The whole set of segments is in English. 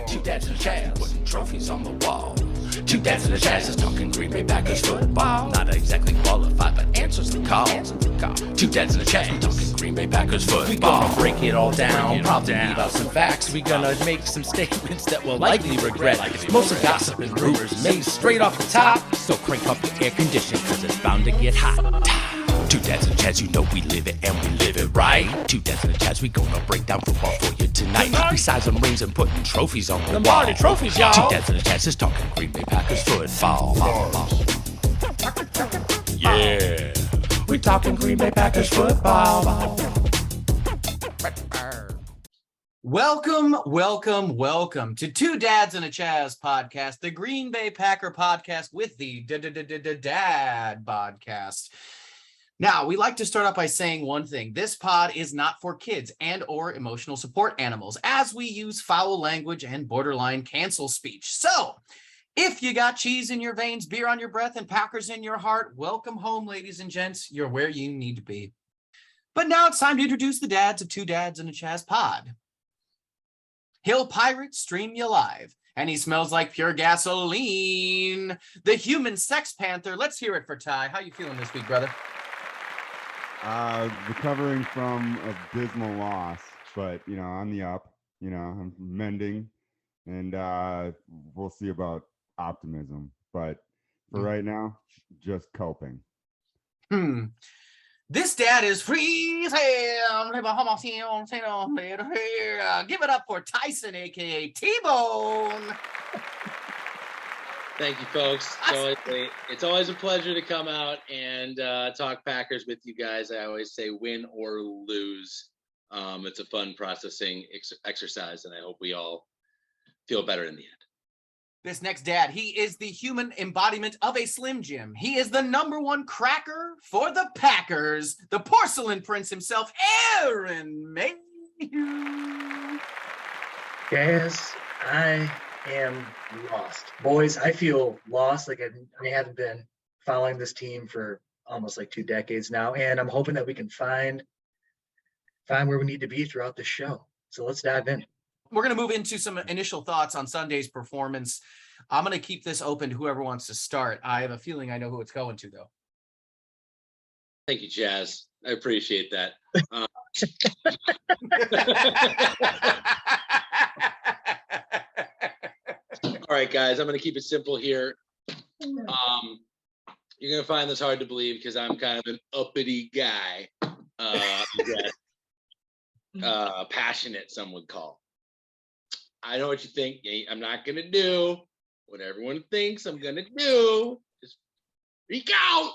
Two dads in a Chaz, putting trophies on the wall. Two dads in a Chaz is talking Green Bay Packers football. Not exactly qualified, but answers the call. Two dads in a Chaz, talking Green Bay Packers football. We gonna break it all down, probably leave out some facts. We gonna make some statements that we'll likely regret. Mostly gossip and rumors made straight off the top. So crank up the air conditioning, cause it's bound to get hot. Two dads in a Chaz, you know we live it and we live it right. Two dads in a Chaz, we gonna break down football for you tonight. Besides some rings and putting trophies on the wall. Trophies, y'all. Two dads in a Chaz is talking Green Bay Packers football. Yeah, we talking Green Bay Packers football. Welcome to Two Dads and a Chaz podcast, the Green Bay Packer podcast with the Dad podcast. Now, we like to start out by saying one thing. This pod is not for kids and or emotional support animals, as we use foul language and borderline cancel speech. So, if you got cheese in your veins, beer on your breath, and Packers in your heart, welcome home, ladies and gents. You're where you need to be. But now it's time to introduce the dads of Two Dads and a Chaz pod. Hill Pirate stream you live, and he smells like pure gasoline. The human sex panther. Let's hear it for Ty. How you feeling this week, brother? Recovering from a dismal loss, but on the up. I'm mending, and we'll see about optimism. But for right now, just coping. This dad is freezing. Give it up for Tyson, aka T-Bone. Thank you, folks. It's always a pleasure to come out and talk Packers with you guys. I always say win or lose. It's a fun processing exercise, and I hope we all feel better in the end. This next dad, he is the human embodiment of a Slim Jim. He is the number one cracker for the Packers, the porcelain prince himself, Aaron Mayhew. Guys, I am lost. Boys, I feel lost. Like I haven't been following this team for almost like 2 decades now, and I'm hoping that we can find where we need to be throughout the show. So let's dive in. We're going to move into some initial thoughts on Sunday's performance. I'm going to keep this open to whoever wants to start. I have a feeling I know who it's going to, though. Thank you, Chaz. I appreciate that. All right, guys, I'm going to keep it simple here. You're going to find this hard to believe because I'm kind of an uppity guy. Passionate, some would call. I know what you think. I'm not going to do what everyone thinks I'm going to do. Just freak out,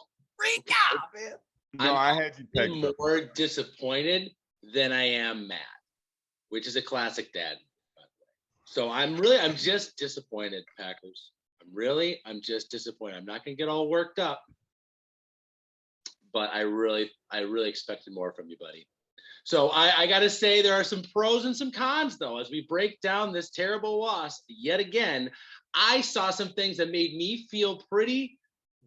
man. No, I had you pegged. More disappointed than I am mad, which is a classic dad. So I'm just disappointed, Packers. I'm just disappointed. I'm not going to get all worked up, but I really expected more from you, buddy. So I got to say there are some pros and some cons, though, as we break down this terrible loss yet again. I saw some things that made me feel pretty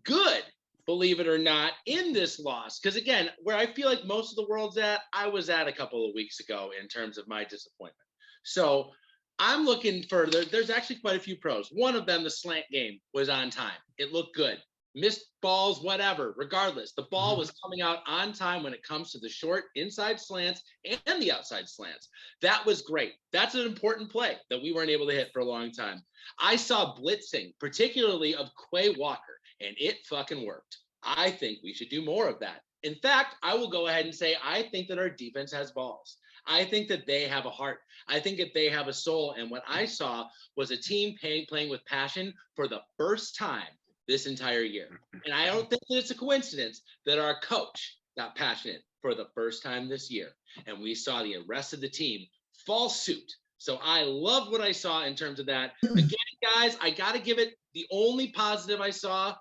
good, believe it or not, in this loss. Because, again, where I feel like most of the world's at, I was at a couple of weeks ago in terms of my disappointment. So I'm looking for there's actually quite a few pros. One of them, the slant game, was on time. It looked good. Missed balls, whatever, regardless. The ball was coming out on time when it comes to the short inside slants and the outside slants. That was great. That's an important play that we weren't able to hit for a long time. I saw blitzing, particularly of Quay Walker, and it fucking worked. I think we should do more of that. In fact, I will go ahead and say I think that our defense has balls. I think that they have a heart. I think that they have a soul. And what I saw was a team playing with passion for the first time this entire year. And I don't think that it's a coincidence that our coach got passionate for the first time this year. And we saw the rest of the team fall suit. So I love what I saw in terms of that. Again, guys, I got to give it the only positive I saw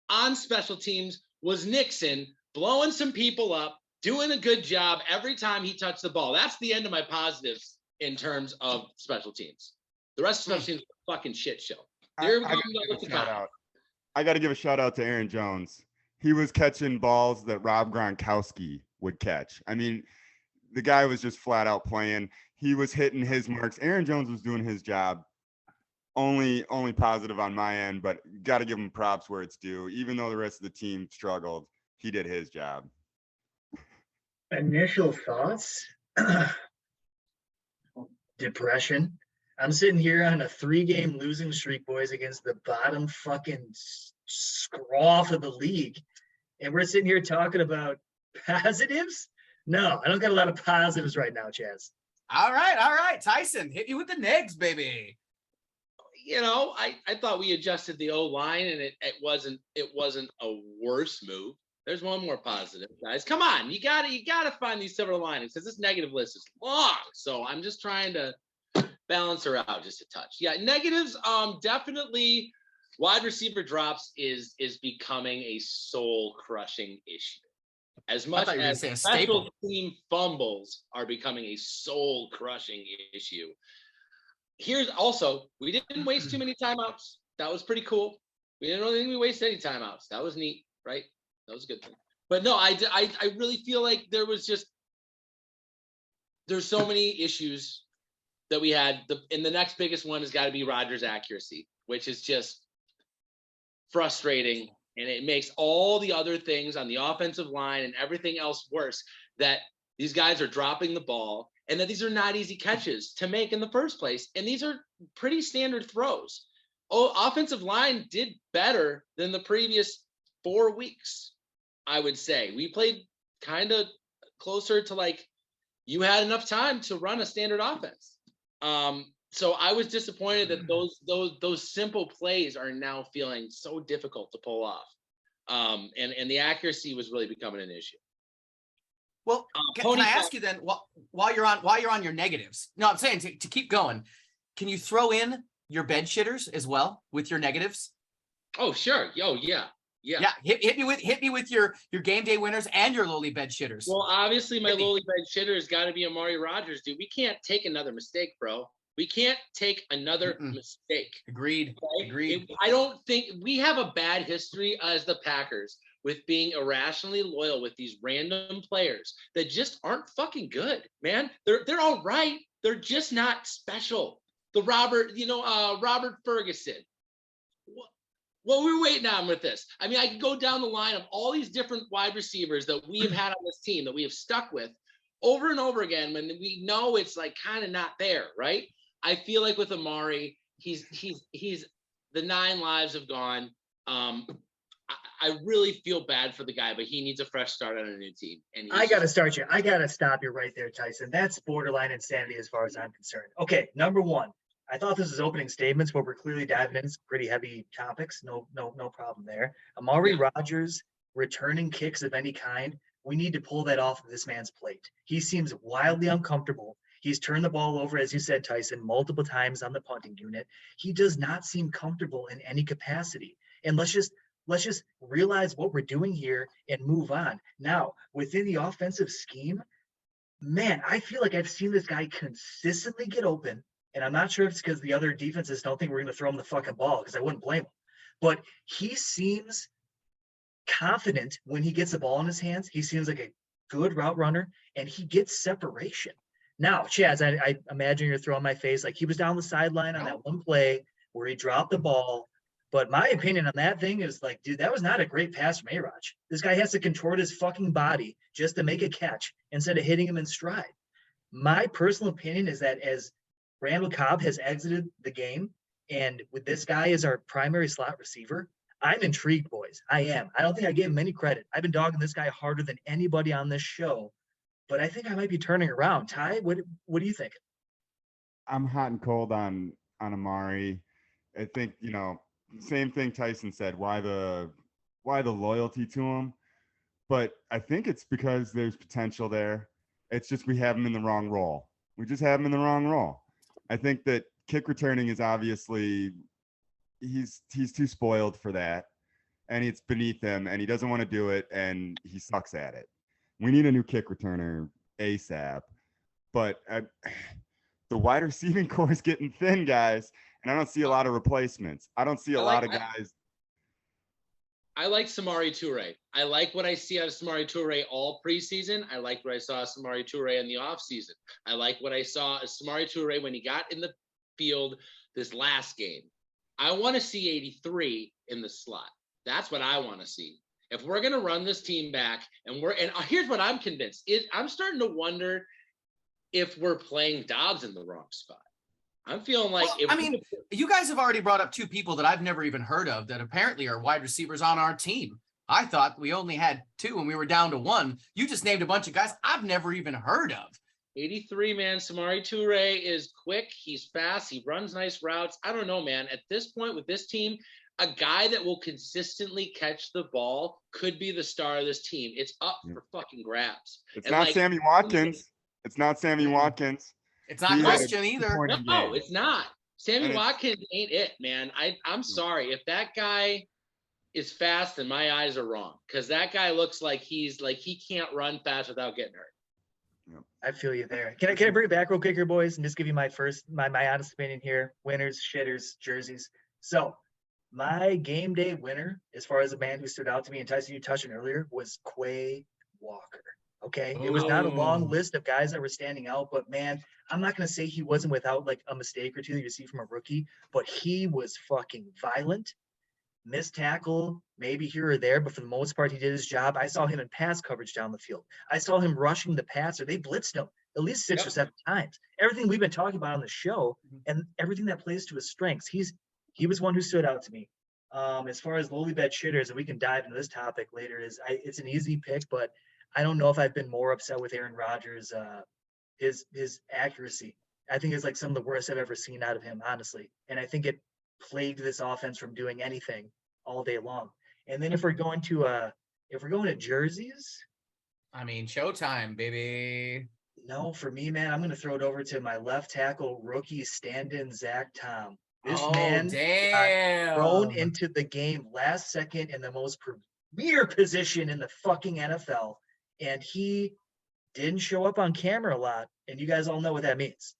on special teams was Nixon blowing some people up, doing a good job every time he touched the ball. That's the end of my positives in terms of special teams. The rest of special teams are a fucking shit show. I got to give a shout out to Aaron Jones. He was catching balls that Rob Gronkowski would catch. I mean, the guy was just flat out playing. He was hitting his marks. Aaron Jones was doing his job only positive on my end, but got to give him props where it's due. Even though the rest of the team struggled, he did his job. Initial thoughts. Depression. I'm sitting here on a 3-game losing streak, boys, against the bottom fucking scroff of the league. And we're sitting here talking about positives? No, I don't got a lot of positives right now, Chaz. All right. Tyson, hit you with the negs, baby. You know, I thought we adjusted the O-line and it wasn't a worse move. There's one more positive, guys. Come on, you gotta find these silver linings because this negative list is long. So I'm just trying to balance her out just a touch. Yeah, negatives. Definitely, wide receiver drops is becoming a soul crushing issue. As much as special team fumbles are becoming a soul crushing issue. Here's also, we didn't waste too many timeouts. That was pretty cool. We didn't really think we wasted any timeouts. That was neat, right? That was a good thing. But no, I really feel like there's so many issues that we had. And the next biggest one has got to be Rodgers' accuracy, which is just frustrating. And it makes all the other things on the offensive line and everything else worse, that these guys are dropping the ball and that these are not easy catches to make in the first place. And these are pretty standard throws. Oh, offensive line did better than the previous 4 weeks, I would say. We played kind of closer to like you had enough time to run a standard offense. So I was disappointed that those simple plays are now feeling so difficult to pull off. And the accuracy was really becoming an issue. Well, can I ask you then, while you're on your negatives? No, I'm saying to keep going. Can you throw in your bed shitters as well with your negatives? Oh, sure. Oh, yeah. Yeah. Hit me with your game day winners and your lowly bed shitters. Well, obviously my lowly bed shitter has got to be Amari Rodgers, dude. We can't take another mistake, bro. We can't take another mistake. Agreed. Okay? Agreed. I don't think we have a bad history as the Packers with being irrationally loyal with these random players that just aren't fucking good, man. They're all right. They're just not special. The Robert Ferguson. Well, we're waiting on with this. I mean, I could go down the line of all these different wide receivers that we have had on this team that we have stuck with over and over again when we know it's like kind of not there, right? I feel like with Amari, he's the 9 lives have gone. I really feel bad for the guy, but he needs a fresh start on a new team. And I got to stop you right there, Tyson. That's borderline insanity as far as I'm concerned. Okay, number one, I thought this was opening statements, but we're clearly diving into some pretty heavy topics. No problem there. Amari Rodgers returning kicks of any kind. We need to pull that off of this man's plate. He seems wildly uncomfortable. He's turned the ball over, as you said, Tyson, multiple times on the punting unit. He does not seem comfortable in any capacity. And let's just realize what we're doing here and move on. Now, within the offensive scheme, man, I feel like I've seen this guy consistently get open. And I'm not sure if it's because the other defenses don't think we're going to throw him the fucking ball, because I wouldn't blame him. But he seems confident when he gets the ball in his hands. He seems like a good route runner, and he gets separation. Now, Chaz, I imagine you're throwing my face like he was down the sideline on that one play where he dropped the ball. But my opinion on that thing is like, dude, that was not a great pass from A-Rod. This guy has to contort his fucking body just to make a catch instead of hitting him in stride. My personal opinion is that as Randall Cobb has exited the game, and with this guy as our primary slot receiver, I'm intrigued, boys. I am. I don't think I gave him any credit. I've been dogging this guy harder than anybody on this show, but I think I might be turning around. Ty, what do you think? I'm hot and cold on Amari. I think, same thing Tyson said. Why the loyalty to him? But I think it's because there's potential there. It's just we have him in the wrong role. We just have him in the wrong role. I think that kick returning is obviously he's too spoiled for that, and it's beneath him, and he doesn't want to do it, and he sucks at it. We need a new kick returner ASAP. But the wide receiving core is getting thin, guys, and I don't see a lot of replacements. I don't see a lot of guys. I like Samori Toure. I like what I see out of Samori Toure all preseason. I like what I saw of Samori Toure in the offseason. I like what I saw of Samori Toure when he got in the field this last game. I want to see 83 in the slot. That's what I want to see. If we're going to run this team back and here's what I'm convinced is I'm starting to wonder if we're playing Dobbs in the wrong spot. I'm feeling like, you guys have already brought up two people that I've never even heard of that apparently are wide receivers on our team. I thought we only had two and we were down to one. You just named a bunch of guys I've never even heard of. 83, man. Samori Toure is quick. He's fast. He runs nice routes. I don't know, man. At this point with this team, a guy that will consistently catch the ball could be the star of this team. It's up for fucking grabs. It's not Sammy Watkins. It's not Sammy Watkins. It's not Christian either. No, it's not. Sammy Watkins ain't it, man. I'm sorry. If that guy is fast, then my eyes are wrong. Because that guy looks like he can't run fast without getting hurt. I feel you there. Can I bring it back real quick here, boys, and just give you my honest opinion here? Winners, shitters, jerseys. So my game day winner, as far as a man who stood out to me, and Tyson, you touched on earlier, was Quay Walker. Okay. It was not a long list of guys that were standing out, but man, I'm not going to say he wasn't without like a mistake or two that you see from a rookie, but he was fucking violent. Missed tackle, maybe here or there, but for the most part, he did his job. I saw him in pass coverage down the field. I saw him rushing the passer. They blitzed him at least 6 or 7 times. Everything we've been talking about on the show and everything that plays to his strengths, he was one who stood out to me. As far as lowly bed shitters, and we can dive into this topic later, it's an easy pick, but I don't know if I've been more upset with Aaron Rodgers, his accuracy. I think it's like some of the worst I've ever seen out of him, honestly. And I think it plagued this offense from doing anything all day long. And then if we're going to jerseys, I mean, Showtime, baby. No, for me, man, I'm going to throw it over to my left tackle rookie stand-in Zach Tom. This man got thrown into the game last second in the most premier position in the fucking NFL, and he didn't show up on camera a lot, and you guys all know what that means.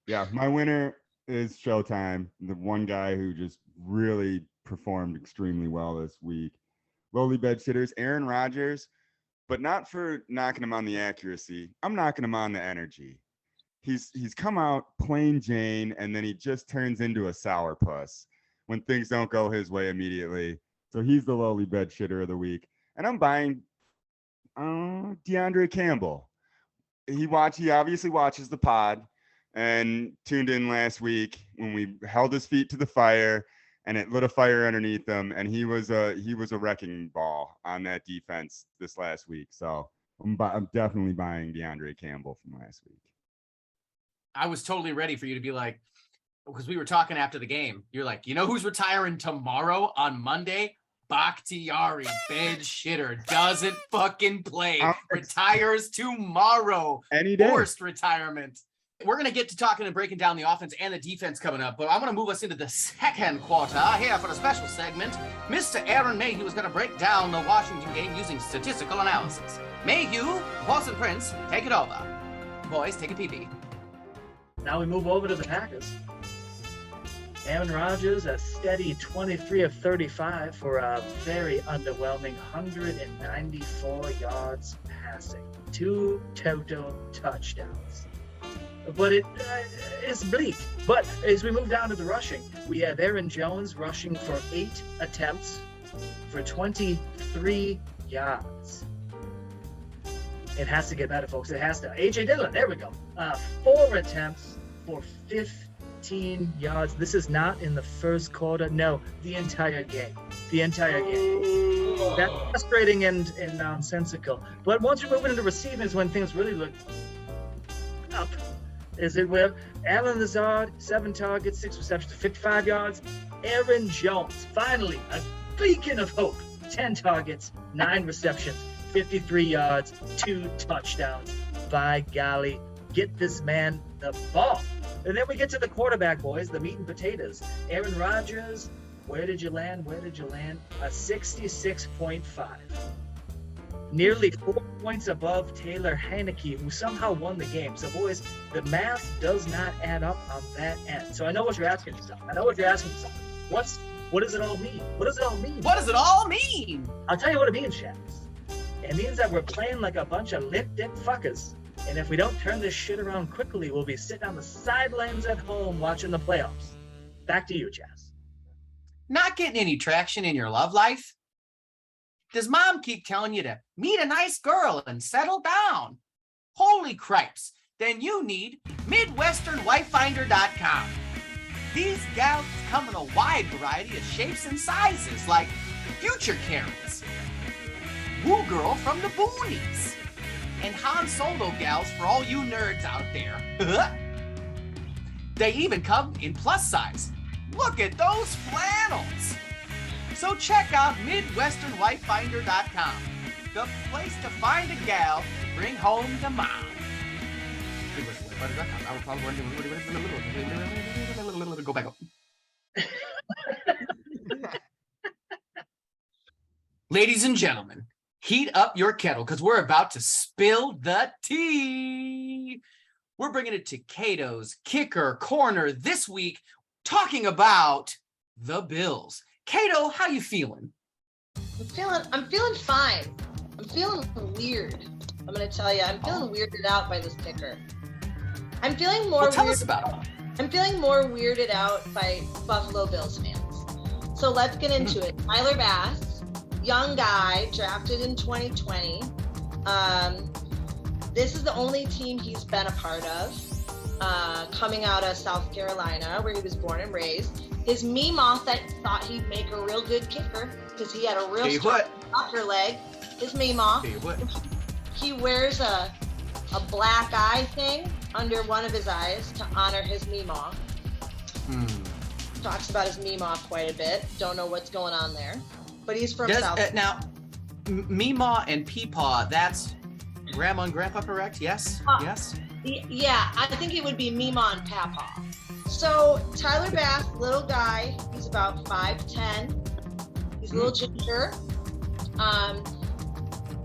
Yeah, my winner is Showtime, the one guy who just really performed extremely well this week. Lowly bed shitters, Aaron Rodgers, but not for knocking him on the accuracy. I'm knocking him on the energy. He's come out plain Jane, and then he just turns into a sourpuss when things don't go his way immediately. So he's the lowly bed shitter of the week. And I'm buying DeAndre Campbell. He obviously watches the pod and tuned in last week when we held his feet to the fire and it lit a fire underneath him. And he was a wrecking ball on that defense this last week. So I'm definitely buying DeAndre Campbell from last week. I was totally ready for you to be like, because we were talking after the game. You're like, you know who's retiring tomorrow on Monday? Bakhtiari, bed shitter, doesn't fucking play, retires tomorrow. Any day. Forced retirement. We're going to get to talking and breaking down the offense and the defense coming up, but I want to move us into the second quarter here for a special segment. Mr. Aaron Mayhew is going to break down the Washington game using statistical analysis. Mayhew, Boston Prince, take it over. Boys, take a pee-pee. Now we move over to the Packers. Aaron Rodgers, a steady 23 of 35 for a very underwhelming 194 yards passing. 2 total touchdowns. But it's bleak. But as we move down to the rushing, we have Aaron Jones rushing for 8 attempts for 23 yards. It has to get better, folks. It has to. A.J. Dillon, there we go. 4 attempts for 15 yards. This is not in the first quarter. No, the entire game. The entire game. That's frustrating and nonsensical. But once you move into receiving is when things really look up. Is it where Allen Lazard, 7 targets, 6 receptions, 55 yards. Aaron Jones, finally, a beacon of hope. 10 targets, 9 receptions, 53 yards, 2 touchdowns. By golly, get this man the ball. And then we get to the quarterback, boys, the meat and potatoes. Aaron Rodgers, where did you land? A 66.5. Nearly 4 points above Taylor Heineke, who somehow won the game. So, boys, the math does not add up on that end. So I know what you're asking yourself. What does it all mean? What does it all mean? I'll tell you what it means, Shaps. It means that we're playing like a bunch of lit dick fuckers. And if we don't turn this shit around quickly, we'll be sitting on the sidelines at home watching the playoffs. Back to you, Jazz. Not getting any traction in your love life? Does mom keep telling you to meet a nice girl and settle down? Holy cripes, then you need MidwesternWifeFinder.com. These gals come in a wide variety of shapes and sizes, like future Karens, Woo Girl from the Boonies, and Han Solo gals for all you nerds out there. They even come in plus size. Look at those flannels. So check out MidwesternWifeFinder.com, the place to find a gal to bring home to mom. Go back up. Ladies and gentlemen, heat up your kettle because we're about to spill the tea. We're bringing it to Cato's Kicker Corner this week, talking about the Bills. Cato, how you feeling? I'm feeling fine. I'm feeling weird. I'm gonna tell you, I'm feeling weirded out by this kicker. I'm feeling more. Well, tell us about it. I'm feeling more weirded out by Buffalo Bills fans. So let's get into it. Tyler Bass, young guy, drafted in 2020. This is the only team he's been a part of, coming out of South Carolina, where he was born and raised. His Meemaw thought he'd make a real good kicker because he had a real strong soccer leg. His Meemaw. He wears a black eye thing under one of his eyes to honor his Meemaw. Talks about his Meemaw quite a bit. Don't know what's going on there, but he's from South. Now, Meemaw and Peepaw, that's Grandma and Grandpa, correct? Yes? Yes? Yeah, I think it would be Meemaw and Papaw. So Tyler Bass, little guy, he's about 5'10". He's a little ginger.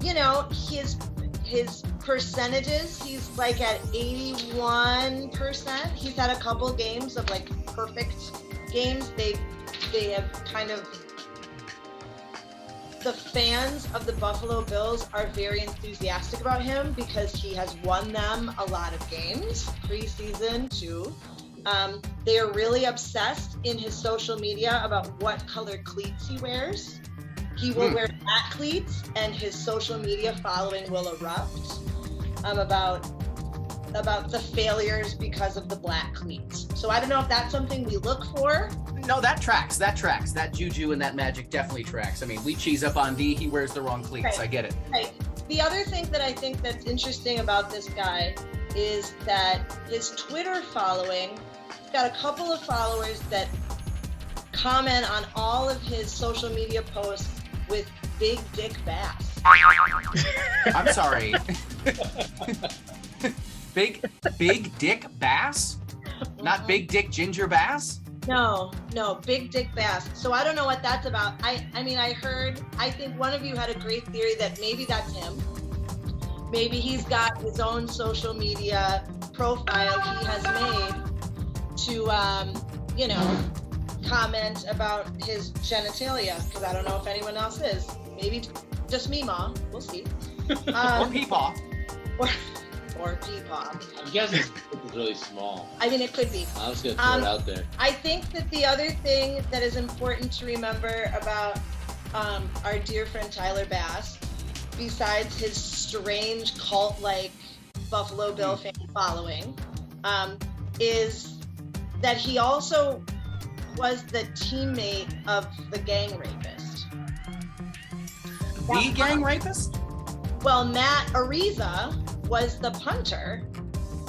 You know, his percentages, he's like at 81%. He's had a couple games of like perfect games. They have kind of, the fans of the Buffalo Bills are very enthusiastic about him because he has won them a lot of games, preseason too. They are really obsessed in his social media about what color cleats he wears. He will wear black cleats, and his social media following will erupt about the failures because of the black cleats. So I don't know if that's something we look for. No, that tracks. That juju and that magic definitely tracks. I mean, we cheese up on D, he wears the wrong cleats. Right. I get it. Right. The other thing that I think that's interesting about this guy is that his Twitter following, he's got a couple of followers that comment on all of his social media posts with Big Dick Bass. I'm sorry. Big Dick Bass? Not Big Dick Ginger Bass? No, Big Dick Bass. So I don't know what that's about. I think one of you had a great theory that maybe that's him. Maybe he's got his own social media profile he has made to, comment about his genitalia, because I don't know if anyone else is. Maybe just Meemaw. We'll see. Or Peepaw. Or Peepaw. I'm guessing it's really small. I mean, it could be. I was going to throw it out there. I think that the other thing that is important to remember about our dear friend Tyler Bass, besides his strange cult-like Buffalo Bill fan following, is that he also was the teammate of the gang rapist. The gang rapist? Well, Matt Ariza was the punter.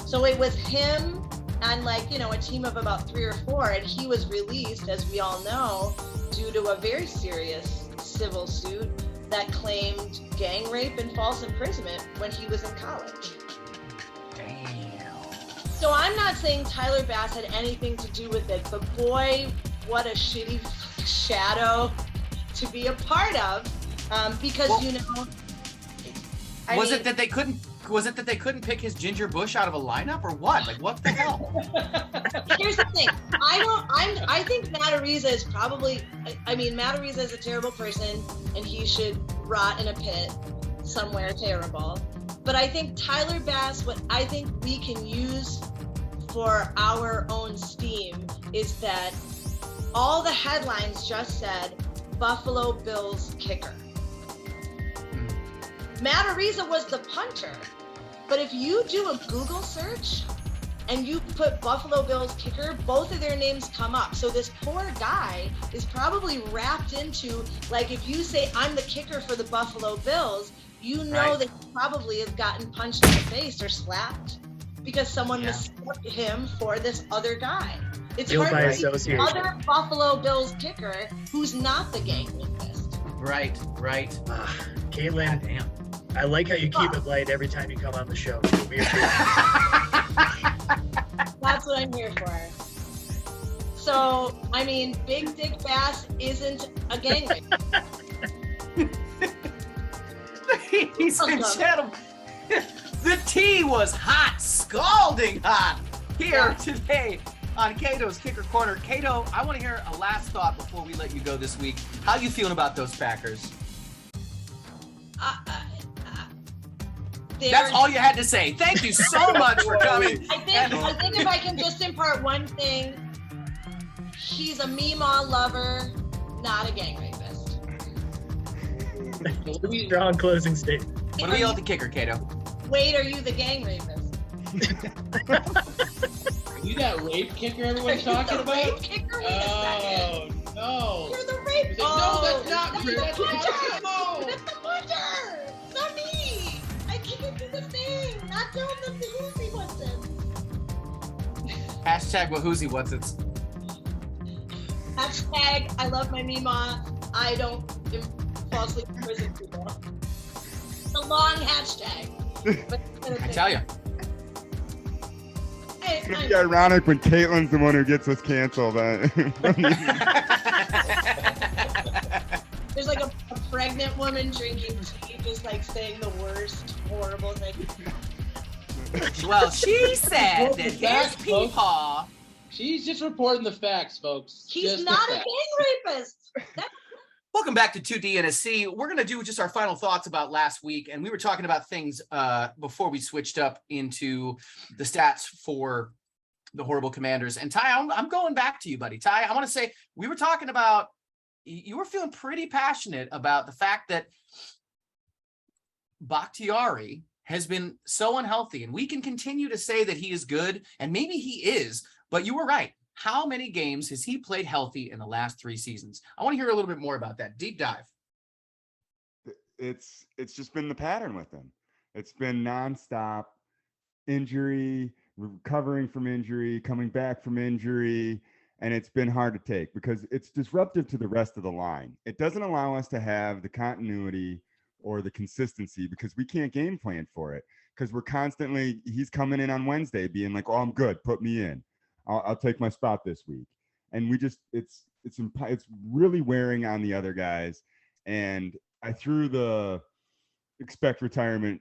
So it was him and a team of about 3 or 4, and he was released, as we all know, due to a very serious civil suit that claimed gang rape and false imprisonment when he was in college. Damn. So I'm not saying Tyler Bass had anything to do with it, but boy, what a shitty shadow to be a part of, because Was it that they couldn't pick his Ginger Bush out of a lineup, or what? Like, what the hell? Here's the thing. I think Matt Ariza is probably. Matt Ariza is a terrible person, and he should rot in a pit somewhere terrible. But I think Tyler Bass, what I think we can use for our own steam is that all the headlines just said Buffalo Bills kicker. Matt Ariza was the punter, but if you do a Google search and you put Buffalo Bills kicker, both of their names come up. So this poor guy is probably wrapped into, like, if you say I'm the kicker for the Buffalo Bills, you know that he probably has gotten punched in the face or slapped because someone mistook him for this other guy. It's hard to see other Buffalo Bills kicker who's not the gang rapist. Right. Caitlin, damn. I like how you keep it light every time you come on the show. That's what I'm here for. So, I mean, Big Dick Bass isn't a gang rapist. Ladies and gentlemen, the tea was hot, scalding hot here today on Cato's Kicker Corner. Cato, I want to hear a last thought before we let you go this week. How you feeling about those Packers? That's all you had to say. Thank you so much for coming. I think if I can just impart one thing, he's a Meemaw lover, not a gang rapist. Strong closing statement. What do we yell at the kicker, Cato? Wait, are you the gang rapist? Are you that rape kicker everyone's talking about? Rape kicker? Wait a second. No. You're the rape. No, that's not that's me. the That's puncher. no. That's the puncher. It's not me. I can't do the thing. Not doing the whoosy what's it. Hashtag Wahoozy what's it? Hashtag I love my Meemaw. I don't falsely imprison people. It's a long hashtag. But I tell you. It's gonna be ironic when Caitlin's the one who gets us canceled. There's like a pregnant woman drinking tea, just like saying the worst, horrible thing. Well, she said that his peepaw. She's just reporting the facts, folks. He's Just not the a facts. gang rapist. Welcome back to 2D and a C. We're going to do just our final thoughts about last week. And we were talking about things before we switched up into the stats for the Horrible Commanders. And Ty, I'm going back to you, buddy. Ty, I want to say we were talking about, you were feeling pretty passionate about the fact that Bakhtiari has been so unhealthy. And we can continue to say that he is good, and maybe he is, but you were right. How many games has he played healthy in the last 3 seasons? I want to hear a little bit more about that. Deep dive. It's just been the pattern with him. It's been nonstop injury, recovering from injury, coming back from injury, and it's been hard to take because it's disruptive to the rest of the line. It doesn't allow us to have the continuity or the consistency because we can't game plan for it because we're constantly, he's coming in on Wednesday being like, oh, I'm good, put me in. I'll take my spot this week. And we just, it's really wearing on the other guys. And I threw the expect retirement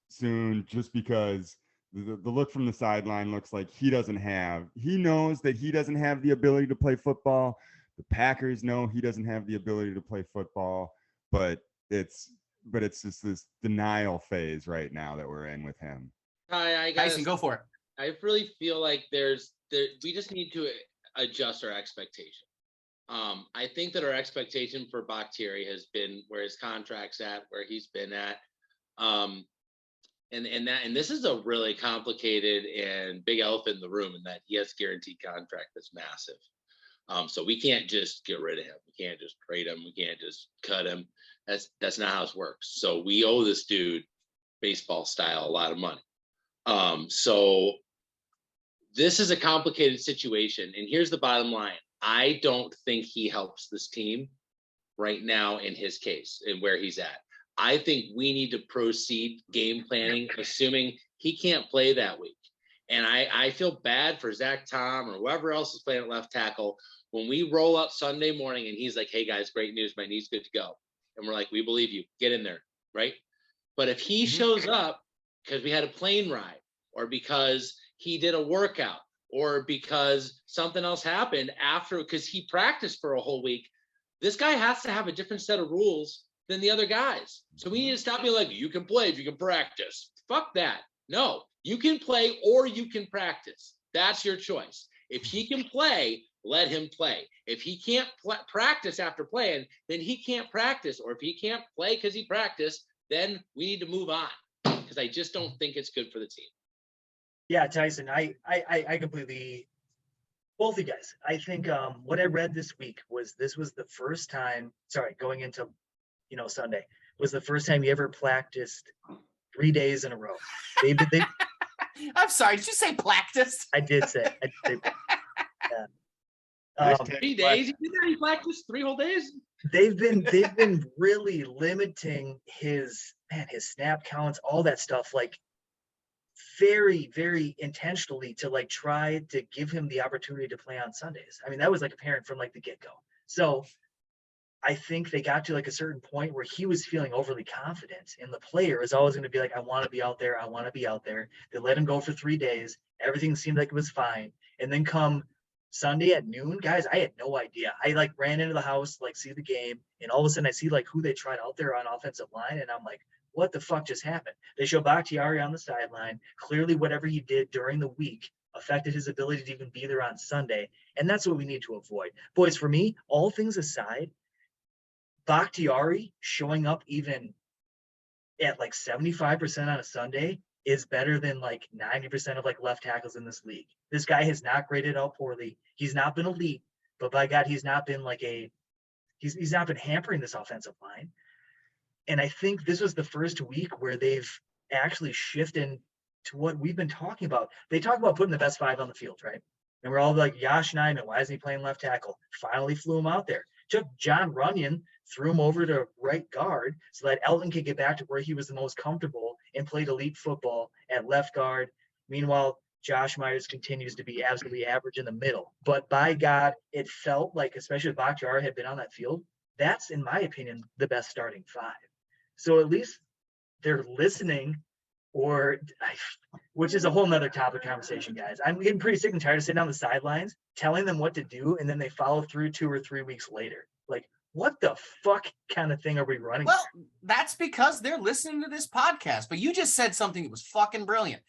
soon just because the look from the sideline looks like he knows that he doesn't have the ability to play football. The Packers know he doesn't have the ability to play football, but it's just this denial phase right now that we're in with him. Hi, Tyson, go for it. I really feel like we just need to adjust our expectation. I think that our expectation for Bakhtiari has been where his contract's at, where he's been at. And this is a really complicated and big elephant in the room in that he has a guaranteed contract that's massive. So we can't just get rid of him. We can't just trade him. We can't just cut him. That's not how this works. So we owe this dude baseball style a lot of money. So this is a complicated situation. And here's the bottom line. I don't think he helps this team right now in his case and where he's at. I think we need to proceed game planning, assuming he can't play that week. And I feel bad for Zach Tom or whoever else is playing at left tackle when we roll up Sunday morning and he's like, hey guys, great news. My knee's good to go. And we're like, we believe you. Get in there, right? But if he shows up because we had a plane ride or because he did a workout or because something else happened after, because he practiced for a whole week, this guy has to have a different set of rules than the other guys. So we need to stop being like, you can play if you can practice. Fuck that. No, you can play or you can practice. That's your choice. If he can play, let him play. If he can't practice after playing, then he can't practice. Or if he can't play because he practiced, then we need to move on, because I just don't think it's good for the team. Yeah, Tyson, I completely, both of you guys. I think what I read this week was this was the first time, going into, Sunday, was the first time you ever practiced 3 days in a row. They I'm sorry, did you say practice? I did say. Yeah. Nice 3 days? He practiced 3 whole days? They've been really limiting his snap counts, all that stuff, like very, very intentionally to like try to give him the opportunity to play on Sundays. I mean, that was like apparent from like the get-go. So I think they got to like a certain point where he was feeling overly confident, and the player is always going to be like, I want to be out there. I want to be out there. They let him go for 3 days. Everything seemed like it was fine. And then come Sunday at noon, guys, I had no idea. I like ran into the house, like see the game, and all of a sudden I see like who they tried out there on offensive line, and I'm like, what the fuck just happened? They show Bakhtiari on the sideline. Clearly, whatever he did during the week affected his ability to even be there on Sunday, and that's what we need to avoid. Boys, for me, all things aside, Bakhtiari showing up even at like 75% on a Sunday is better than like 90% of like left tackles in this league. This guy has not graded out poorly. He's not been elite, but by God, he's not been like he's not been hampering this offensive line. And I think this was the first week where they've actually shifted to what we've been talking about. They talk about putting the best 5 on the field, right? And we're all like, Yosh Nijman, why isn't he playing left tackle? Finally flew him out there. Took John Runyon, threw him over to right guard so that Elton could get back to where he was the most comfortable and played elite football at left guard. Meanwhile, Josh Myers continues to be absolutely average in the middle. But by God, it felt like, especially if Bakhtiari had been on that field, that's, in my opinion, the best starting 5. So at least they're listening, which is a whole nother topic conversation, guys. I'm getting pretty sick and tired of sitting on the sidelines, telling them what to do, and then they follow through 2 or 3 weeks later. Like, what the fuck kind of thing are we running? Well, that's because they're listening to this podcast. But you just said something that was fucking brilliant.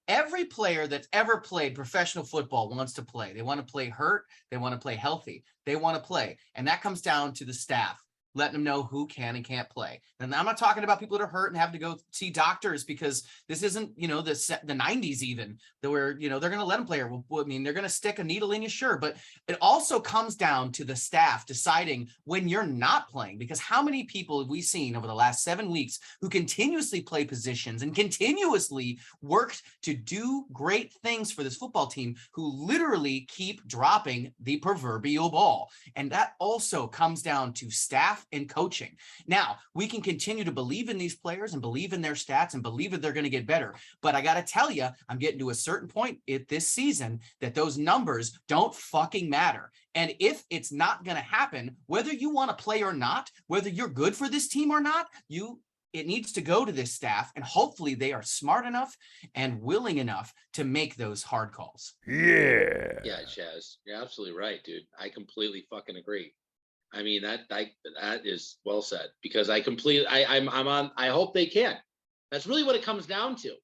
Every player that's ever played professional football wants to play. They want to play hurt. They want to play healthy. They want to play. And that comes down to the staff, letting them know who can and can't play. And I'm not talking about people that are hurt and have to go see doctors, because this isn't, the 90s even, that where, they're going to let them play. Or, I mean, they're going to stick a needle in you, sure. But it also comes down to the staff deciding when you're not playing, because how many people have we seen over the last 7 weeks who continuously play positions and continuously worked to do great things for this football team, who literally keep dropping the proverbial ball? And that also comes down to staff and coaching. Now, we can continue to believe in these players and believe in their stats and believe that they're going to get better. But I got to tell you, I'm getting to a certain point this season that those numbers don't fucking matter. And if it's not going to happen, whether you want to play or not, whether you're good for this team or not, it needs to go to this staff, and hopefully they are smart enough and willing enough to make those hard calls. Yeah. Yeah, Chaz, you're absolutely right, dude. I completely fucking agree. I mean, that is well said, because I hope they can. That's really what it comes down to.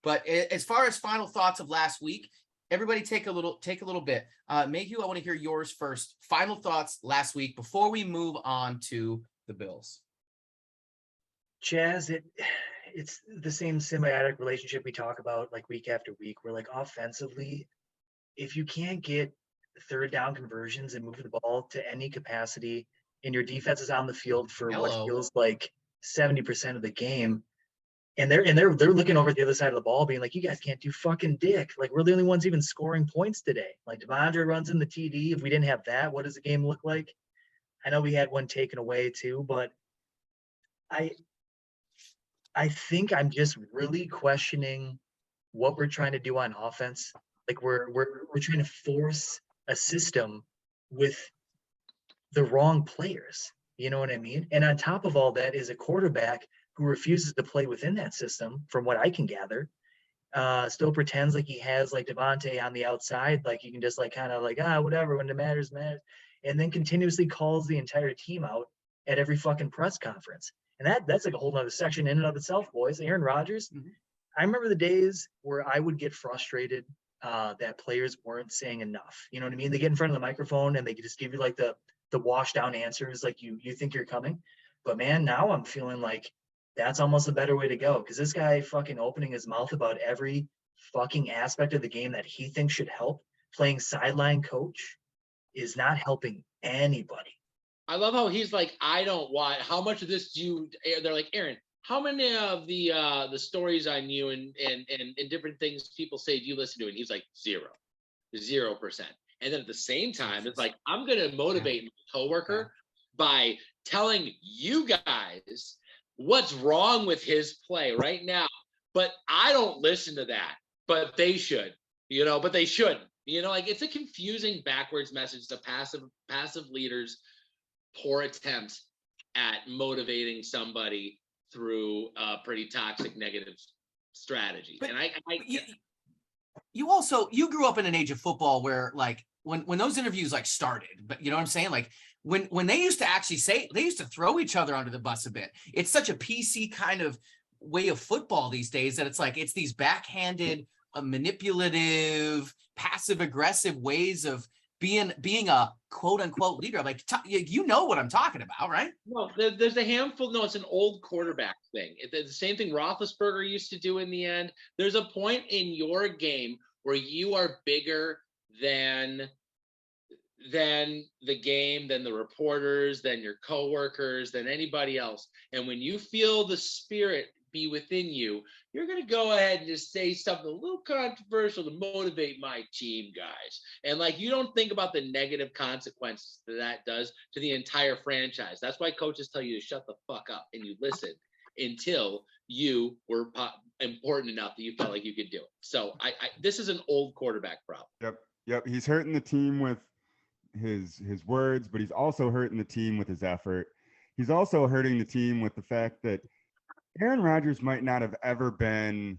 But as far as final thoughts of last week, everybody take a little bit. Mayhew, I want to hear yours first. Final thoughts last week before we move on to the Bills. Chaz, it's the same symbiotic relationship we talk about like week after week. We're like, offensively, if you can't get third down conversions and move the ball to any capacity, and your defense is on the field for what feels like 70% of the game, and they're looking over at the other side of the ball being like, you guys can't do fucking dick. Like, we're the only ones even scoring points today. Like, Devondre runs in the TD. If we didn't have that, what does the game look like? I know we had one taken away too, but I think I'm just really questioning what we're trying to do on offense. Like, we're trying to force a system with the wrong players. You know what I mean? And on top of all that is a quarterback who refuses to play within that system, from what I can gather. Still pretends like he has like Devontae on the outside, like you can just like kind of like, whatever, when it matters, and then continuously calls the entire team out at every fucking press conference. And that's like a whole nother section in and of itself, boys. Aaron Rodgers, I remember the days where I would get frustrated that players weren't saying enough. You know what I mean? They get in front of the microphone and they just give you like the washed down answers, like you think you're coming. But man, now I'm feeling like that's almost a better way to go, because this guy fucking opening his mouth about every fucking aspect of the game that he thinks should help, playing sideline coach, is not helping anybody. I love how he's like, I don't want. How much of this do you? They're like, Aaron, how many of the stories on you and different things people say do you listen to? And he's like, 0%. And then at the same time, it's like, I'm gonna motivate my coworker by telling you guys what's wrong with his play right now. But I don't listen to that. But they should, but they shouldn't. Like, it's a confusing backwards message to passive leaders' poor attempts at motivating somebody through a pretty toxic negative strategy. But and you grew up in an age of football where, like, when those interviews like started, but you know what I'm saying? Like when they used to actually say, they used to throw each other under the bus a bit. It's such a PC kind of way of football these days that it's like, it's these backhanded, manipulative, passive aggressive ways of being a quote unquote leader. Like, you know what I'm talking about, right? No, there's a handful. No, it's an old quarterback thing. It's the same thing Roethlisberger used to do in the end. There's a point in your game where you are bigger than the game, than the reporters, than your coworkers, than anybody else. And when you feel the spirit be within you, you're going to go ahead and just say something a little controversial to motivate my team, guys. And like, you don't think about the negative consequences that does to the entire franchise. That's why coaches tell you to shut the fuck up and you listen until you were important enough that you felt like you could do it. So this is an old quarterback problem. Yep. He's hurting the team with his words, but he's also hurting the team with his effort. He's also hurting the team with the fact that Aaron Rodgers might not have ever been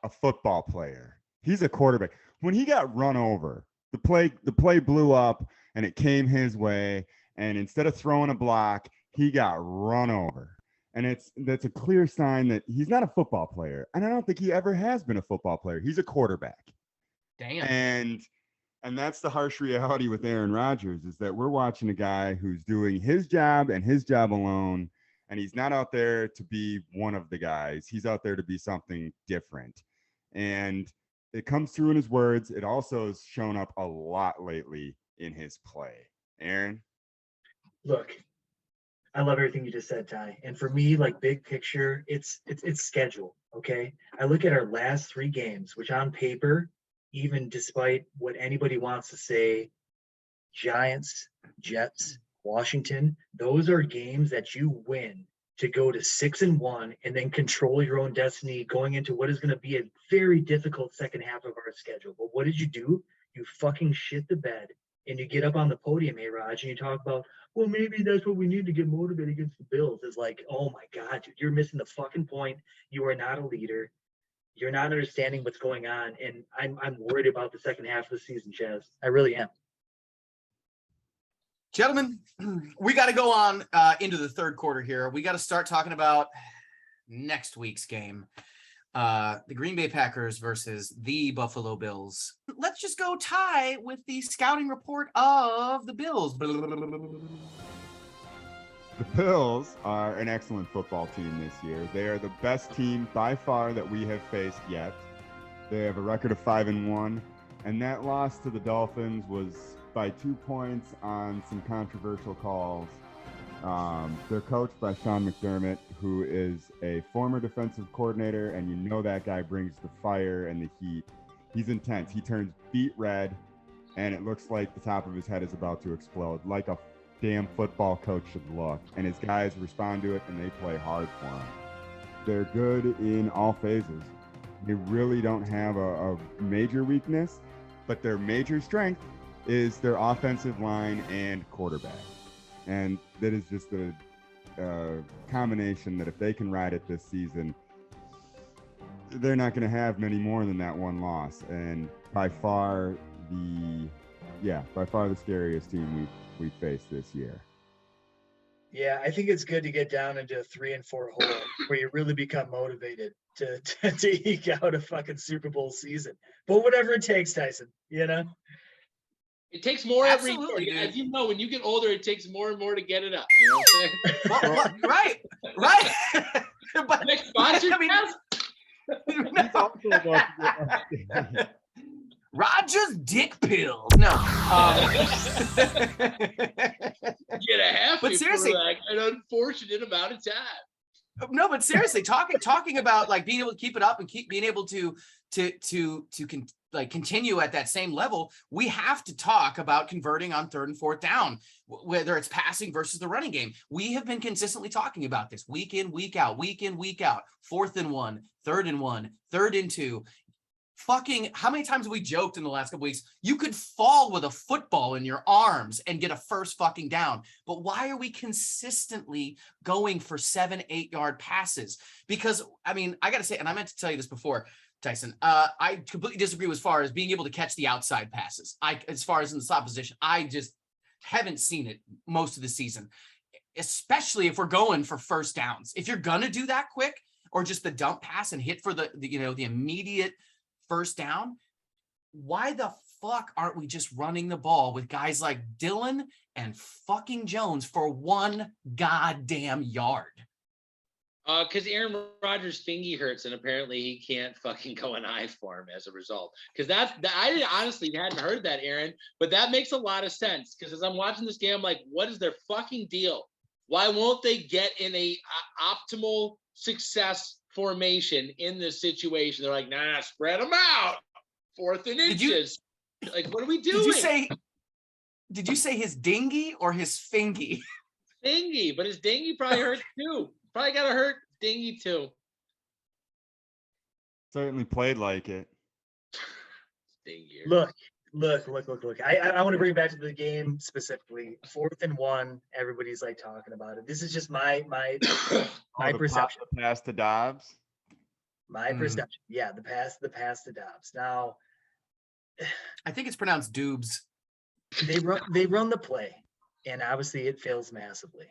a football player. He's a quarterback. When he got run over, the play blew up and it came his way. And instead of throwing a block, he got run over. And that's a clear sign that he's not a football player. And I don't think he ever has been a football player. He's a quarterback. Damn. And that's the harsh reality with Aaron Rodgers, is that we're watching a guy who's doing his job and his job alone. And he's not out there to be one of the guys. He's out there to be something different. And it comes through in his words. It also has shown up a lot lately in his play. Aaron? Look, I love everything you just said, Ty. And for me, like, big picture, it's schedule, okay? I look at our last 3 games, which on paper, even despite what anybody wants to say, Giants, Jets, Washington, those are games that you win to go to 6-1 and then control your own destiny going into what is going to be a very difficult second half of our schedule. But what did you do? You fucking shit the bed and you get up on the podium, Raj, and you talk about, well, maybe that's what we need to get motivated against the Bills. It's like, oh my God, dude, you're missing the fucking point. You are not a leader. You're not understanding what's going on. And I'm worried about the second half of the season, Chaz. I really am. Gentlemen, we got to go on into the third quarter here. We got to start talking about next week's game. The Green Bay Packers versus the Buffalo Bills. Let's just go tie with the scouting report of the Bills. The Bills are an excellent football team this year. They are the best team by far that we have faced yet. They have a record of 5-1, and that loss to the Dolphins was by 2 points on some controversial calls. They're coached by Sean McDermott, who is a former defensive coordinator, and you know that guy brings the fire and the heat. He's intense. He turns beet red, and it looks like the top of his head is about to explode, like a damn football coach should look. And his guys respond to it, and they play hard for him. They're good in all phases. They really don't have a major weakness, but their major strength is their offensive line and quarterback. And that is just a combination that if they can ride it this season, they're not going to have many more than that one loss. And by far the scariest team we faced this year. Yeah, I think it's good to get down into a 3-4 hole where you really become motivated to eke out a fucking Super Bowl season. But whatever it takes, Tyson, you know? It takes more every Absolutely, year. dude. As you know, when you get older, it takes more and more to get it up. You know what I'm saying? Well, right. But Next sponsor, I mean, He's also about to get- Roger's dick pills. No. get a half But seriously- for like an unfortunate amount of time. No, but seriously, talking about like being able to keep it up and being able to continue at that same level, we have to talk about converting on 3rd and 4th down, whether it's passing versus the running game. We have been consistently talking about this week in, week out, 4th and 1, 3rd and 1, 3rd and 2. Fucking, how many times have we joked in the last couple weeks? You could fall with a football in your arms and get a first fucking down. But why are we consistently going for 7-8 yard passes? Because, I mean, I got to say, and I meant to tell you this before, Tyson, I completely disagree as far as being able to catch the outside passes. As far as in the slot position, I just haven't seen it most of the season, especially if we're going for first downs. If you're going to do that quick or just the dump pass and hit for the immediate first down, why the fuck aren't we just running the ball with guys like Dillon and fucking Jones for 1 goddamn yard? Because Aaron Rodgers' fingy hurts, and apparently he can't fucking go an eye for him as a result. Because I honestly hadn't heard that, Aaron, but that makes a lot of sense. Because as I'm watching this game, I'm like, what is their fucking deal? Why won't they get in a optimal success formation in this situation? They're like, nah, spread them out, 4th and inches. Like, what are we doing? Did you say his dingy or his fingy? Dingy, but his dingy probably hurt too. Probably got to hurt dingy too. Certainly played like it. Dingy. Look. I want to bring it back to the game specifically. 4th and 1, everybody's like talking about it. This is just my The perception. pass to Dobbs. My perception. Yeah, the pass to Dobbs. Now, I think it's pronounced Doobs. they run the play, and obviously it fails massively.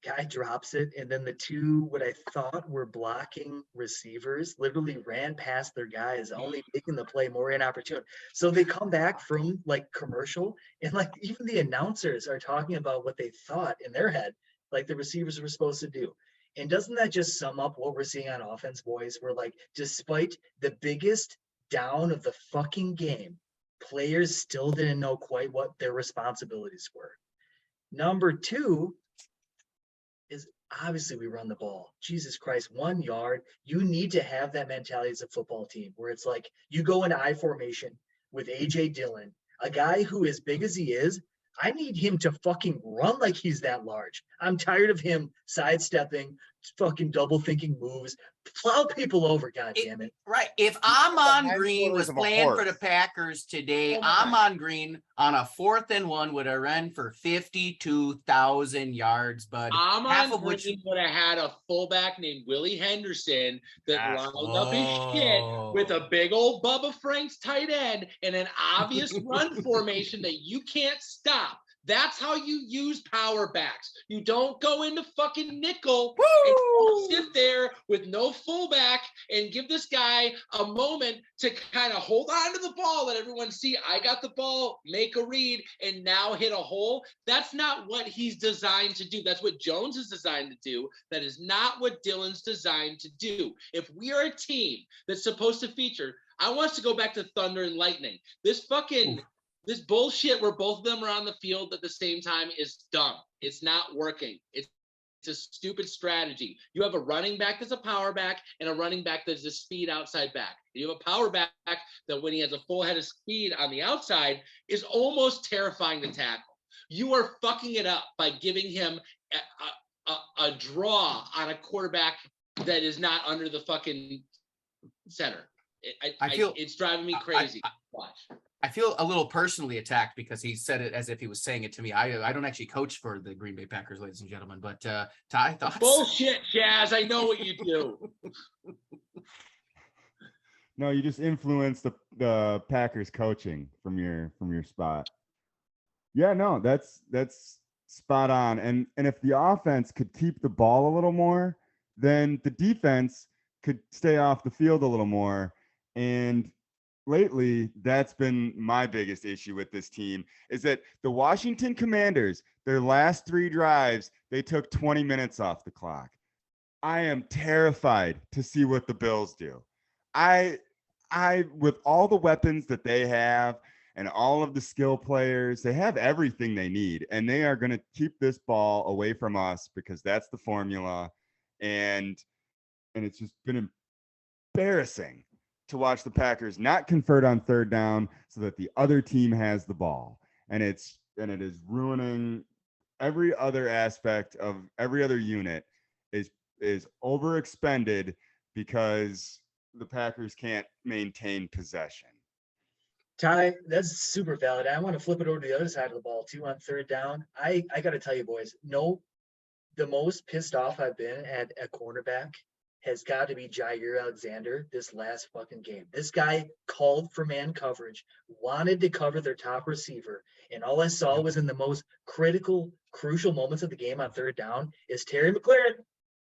Guy drops it, and then the two what I thought were blocking receivers literally ran past their guys, only making the play more inopportune. So they come back from like commercial, and like even the announcers are talking about what they thought in their head, like the receivers were supposed to do. And doesn't that just sum up what we're seeing on offense, boys? Where like, despite the biggest down of the fucking game, players still didn't know quite what their responsibilities were. Number 2 is obviously we run the ball. Jesus Christ, 1 yard. You need to have that mentality as a football team where it's like you go into I formation with A.J. Dillon, a guy who as big as he is, I need him to fucking run like he's that large. I'm tired of him sidestepping, fucking double thinking moves, plow people over, goddammit. Right. If Amon The Green was hindquarters of a playing for horse. the Packers today, Oh my Amon Green on a 4th and 1 would have run for 52,000 yards, bud. Half Amon of which Green would have had a fullback named Willie Henderson that Yes. lined up his shit with a big old Bubba Franks tight end and an obvious run formation that you can't stop. That's how you use power backs. You don't go into fucking nickel and don't sit there with no fullback and give this guy a moment to kind of hold on to the ball, let everyone see I got the ball, make a read, and now hit a hole. That's not what he's designed to do. That's what Jones is designed to do. That is not what Dillon's designed to do. If we are a team that's supposed to feature, I want us to go back to Thunder and Lightning. This bullshit where both of them are on the field at the same time is dumb. It's not working. It's a stupid strategy. You have a running back that's a power back and a running back that's a speed outside back. You have a power back that when he has a full head of speed on the outside is almost terrifying to tackle. You are fucking it up by giving him a draw on a quarterback that is not under the fucking center. It's driving me crazy. Watch. I feel a little personally attacked because he said it as if he was saying it to me. I don't actually coach for the Green Bay Packers, ladies and gentlemen, but Ty, thoughts? Bullshit, Jazz. I know what you do. No, you just influence the Packers coaching from your spot. Yeah, no, that's spot on. And if the offense could keep the ball a little more, then the defense could stay off the field a little more. And lately, that's been my biggest issue with this team, is that the Washington Commanders, their last 3 drives, they took 20 minutes off the clock. I am terrified to see what the Bills do. I with all the weapons that they have and all of the skill players, they have everything they need, and they are going to keep this ball away from us because that's the formula. And it's just been embarrassing to watch the Packers not convert on 3rd down so that the other team has the ball. And it is ruining every other aspect of every other unit is overexpended because the Packers can't maintain possession. Ty, that's super valid. I want to flip it over to the other side of the ball too on 3rd down. I got to tell you, boys, the most pissed off I've been at a cornerback has got to be Jair Alexander this last fucking game. This guy called for man coverage, wanted to cover their top receiver, and all I saw was in the most crucial moments of the game on 3rd down is Terry McLaurin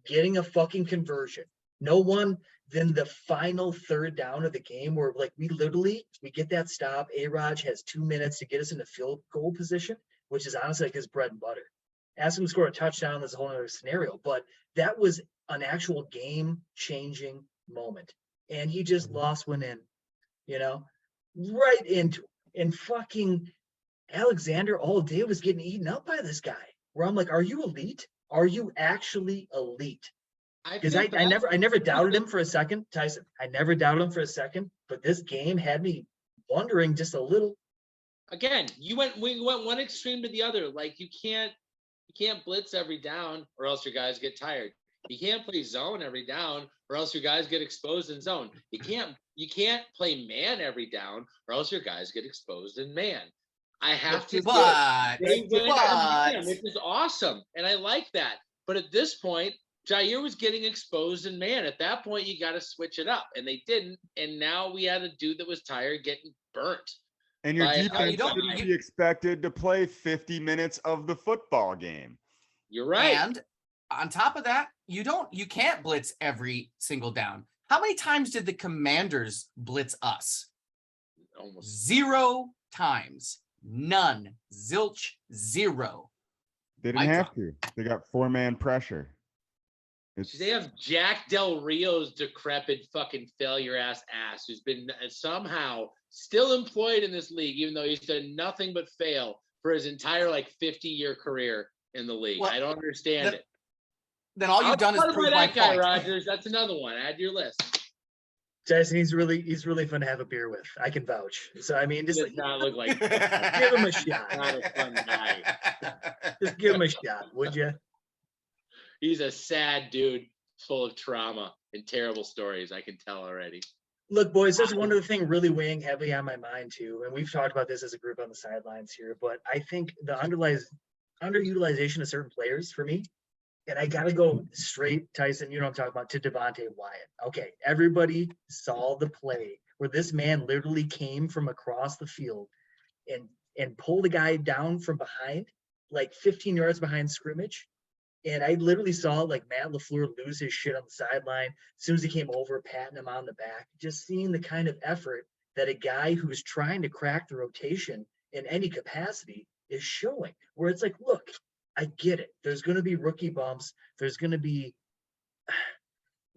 getting a fucking conversion. No one than the final 3rd down of the game where we get that stop. A-Raj has 2 minutes to get us into field goal position, which is honestly his bread and butter. Ask him to score a touchdown, there's a whole other scenario, but that was an actual game-changing moment. And he just lost one in, right into it. And fucking Alexander all day was getting eaten up by this guy, where I'm like, are you elite? Are you actually elite? Because I never doubted him for a second, Tyson. I never doubted him for a second, but this game had me wondering just a little. Again, we went one extreme to the other. Like you can't blitz every down or else your guys get tired. You can't play zone every down or else your guys get exposed in zone. You can't play man every down or else your guys get exposed in man. I have to which is awesome. And I like that. But at this point, Jair was getting exposed in man. At that point, you got to switch it up. And they didn't. And now we had a dude that was tired getting burnt. And your defense shouldn't be expected to play 50 minutes of the football game. You're right. And on top of that, you can't blitz every single down. How many times did the Commanders blitz us? Almost 0 times. None. Zilch. 0. They didn't have to. They got 4-man pressure. They have Jack Del Rio's decrepit fucking failure ass who's been somehow still employed in this league, even though he's done nothing but fail for his entire 50-year career in the league. Well, I don't understand it. Then all you've done is prove my guy, point. Rogers. That's another one. Add to your list. Jason, he's really fun to have a beer with. I can vouch. So I mean, just not look like give him a shot. Not a fun guy. Just give him a shot, would you? He's a sad dude, full of trauma and terrible stories. I can tell already. Look, boys, there's one other thing really weighing heavily on my mind too, and we've talked about this as a group on the sidelines here. But I think the underutilization of certain players for me, and I got to go straight, Tyson. You know what I'm talking about, to Devontae Wyatt. Okay, everybody saw the play where this man literally came from across the field and pulled a guy down from behind, 15 yards behind scrimmage. And I literally saw Matt LaFleur lose his shit on the sideline as soon as he came over, patting him on the back, just seeing the kind of effort that a guy who's trying to crack the rotation in any capacity is showing, where it's look, I get it. There's going to be rookie bumps. There's going to be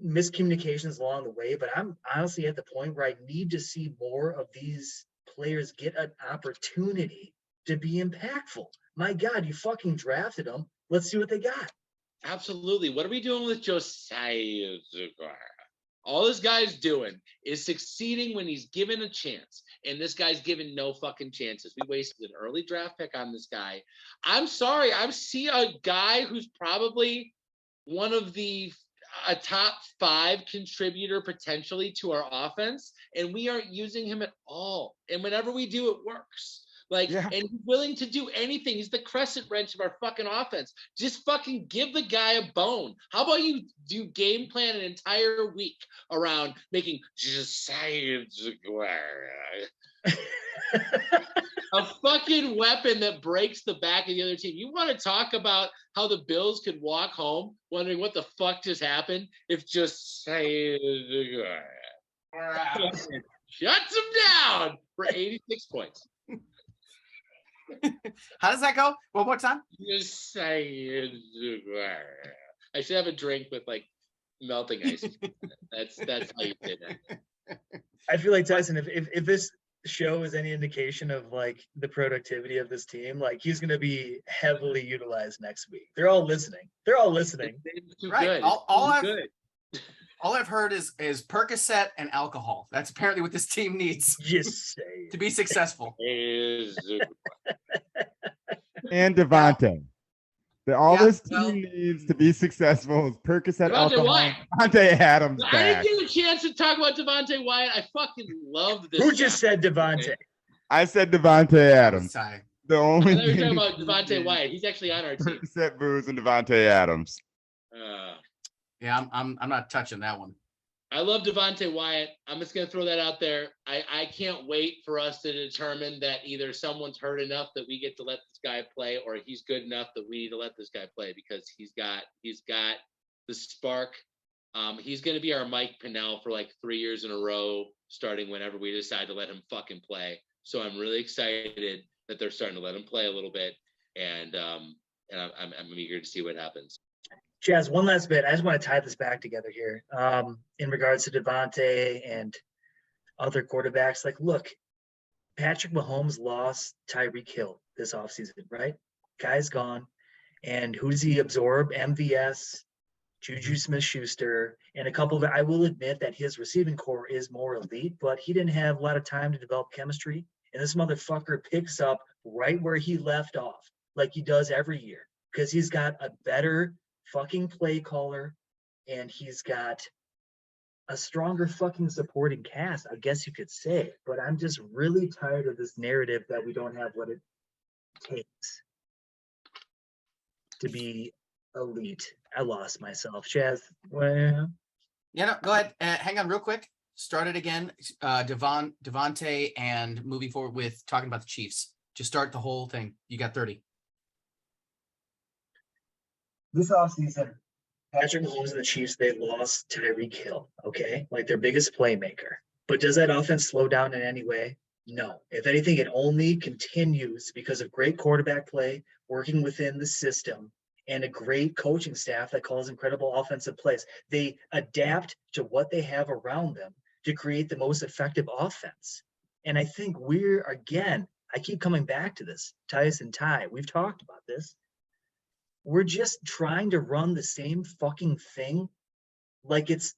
miscommunications along the way, but I'm honestly at the point where I need to see more of these players get an opportunity to be impactful. My God, you fucking drafted them. Let's see what they got. Absolutely. What are we doing with Josiah Zugara? All this guy's doing is succeeding when he's given a chance. And this guy's given no fucking chances. We wasted an early draft pick on this guy. I'm sorry. I see a guy who's probably one of a top 5 contributor potentially to our offense, and we aren't using him at all. And whenever we do, it works. And he's willing to do anything. He's the crescent wrench of our fucking offense. Just fucking give the guy a bone. How about you do game plan an entire week around making Josiah Zagara? A fucking weapon that breaks the back of the other team. You want to talk about how the Bills could walk home wondering what the fuck just happened if just say shuts them down for 86 points. How does that go? One more time. Just say I should have a drink with like melting ice. That's how you say that. I feel like Tyson, if this show is any indication of like the productivity of this team, like he's going to be heavily utilized next week. They're all listening. It's too Right. good. All I've heard is Percocet and alcohol. That's apparently what this team needs Just say to be successful. And Devontae. All Yeah, this team well- needs to be successful is Percocet, Devontae alcohol, Wyatt. Devontae Adams I didn't back. get a chance to talk about Devontae Wyatt. I fucking love this. who guy. just said Devontae? I said Devontae Adams. Sorry. The I only thought you were talking thing about Devontae Wyatt. He's actually on our team. Percocet booze and Devontae Adams. Yeah, I'm not touching that one. I love Devontae Wyatt. I'm just gonna throw that out there. I can't wait for us to determine that either someone's hurt enough that we get to let this guy play, or he's good enough that we need to let this guy play because he's got the spark. He's gonna be our Mike Pinnell for like 3 years in a row, starting whenever we decide to let him fucking play. So I'm really excited that they're starting to let him play a little bit, and I'm eager to see what happens. Chaz, one last bit. I just want to tie this back together here. In regards to Devontae and other quarterbacks, like, look, Patrick Mahomes lost Tyreek Hill this offseason, right? Guy's gone. And who does he absorb? MVS, Juju Smith-Schuster, and a couple of, I will admit that his receiving core is more elite, but he didn't have a lot of time to develop chemistry. And this motherfucker picks up right where he left off, like he does every year, because he's got a better fucking play caller, and he's got a stronger fucking supporting cast, I guess you could say. But I'm just really tired of this narrative that we don't have what it takes to be elite. I lost myself. Chaz, well, Yeah, no, go ahead. Hang on real quick. Start it again. Devontae, and moving forward with talking about the Chiefs. Just start the whole thing. You got 30. this offseason, Patrick Mahomes and the Chiefs, they lost Tyreek Hill, okay? Like their biggest playmaker. But does that offense slow down in any way? No. If anything, it only continues because of great quarterback play, working within the system, and a great coaching staff that calls incredible offensive plays. They adapt to what they have around them to create the most effective offense. And I think I keep coming back to this, Tyson Ty. We've talked about this. We're just trying to run the same fucking thing like it's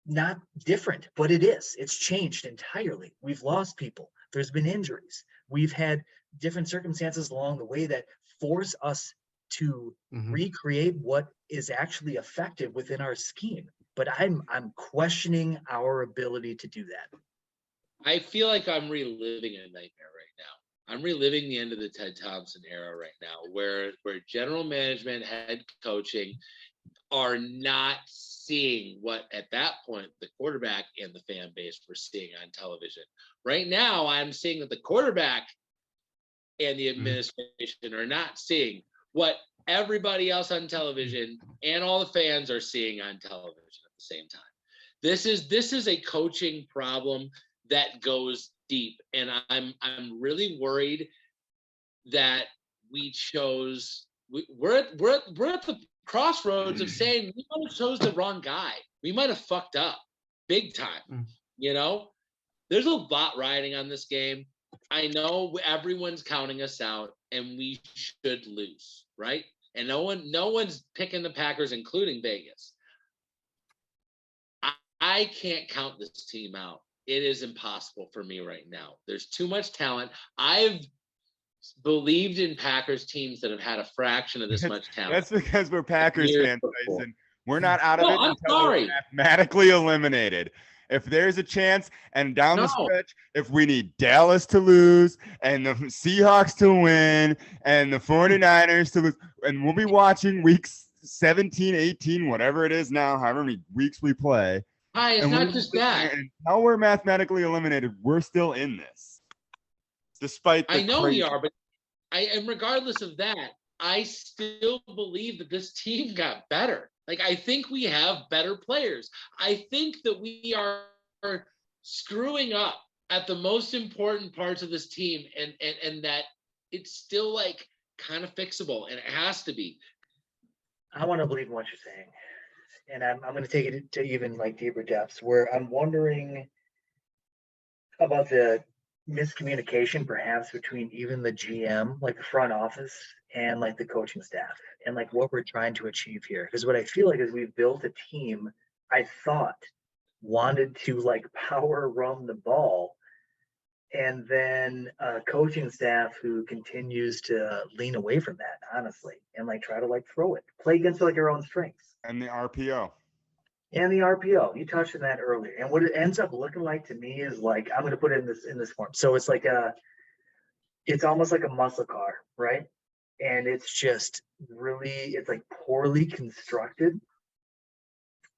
not different, but it is. It's changed entirely. We've lost people. There's been injuries. We've had different circumstances along the way that force us to recreate what is actually effective within our scheme. But I'm questioning our ability to do that. I feel like I'm reliving a nightmare right now. I'm reliving the end of the Ted Thompson era right now, where general management, head coaching are not seeing what at that point the quarterback and the fan base were seeing on television. Right now, I'm seeing that the quarterback and the administration are not seeing what everybody else on television and all the fans are seeing on television at the same time. This is a coaching problem that goes deep, and I'm really worried that we're at the crossroads of saying we might have chose the wrong guy. We might have fucked up big time. You know, there's a lot riding on this game. I know everyone's counting us out, and we should lose, right? And no one's picking the Packers, including Vegas. I can't count this team out. It is impossible for me right now. There's too much talent. I've believed in Packers teams that have had a fraction of this much talent. That's because we're Packers Years fans, before. Tyson. We're not out of it I'm until sorry. we're mathematically eliminated. If there's a chance, and down the stretch, if we need Dallas to lose and the Seahawks to win and the 49ers to lose, and we'll be watching weeks 17, 18, whatever it is now, however many weeks we play. Hi, it's and not just that. And now we're mathematically eliminated. We're still in this. Despite the I know crazy- we are, but and regardless of that, I still believe that this team got better. Like, I think we have better players. I think that we are screwing up at the most important parts of this team, and that it's still like kind of fixable, and it has to be. I want to believe in what you're saying, and I'm going to take it to even like deeper depths where I'm wondering about the miscommunication perhaps between even the GM, like the front office, and like the coaching staff, and like what we're trying to achieve here. Because what I feel like is we've built a team I thought wanted to like power run the ball, and then a coaching staff who continues to lean away from that, honestly, and like try to like throw it, play against like your own strengths. and the RPO. And the RPO, you touched on that earlier. And what it ends up looking like to me is like, I'm going to put it in this form. So it's like it's almost like a muscle car, right? And it's just really, it's like poorly constructed.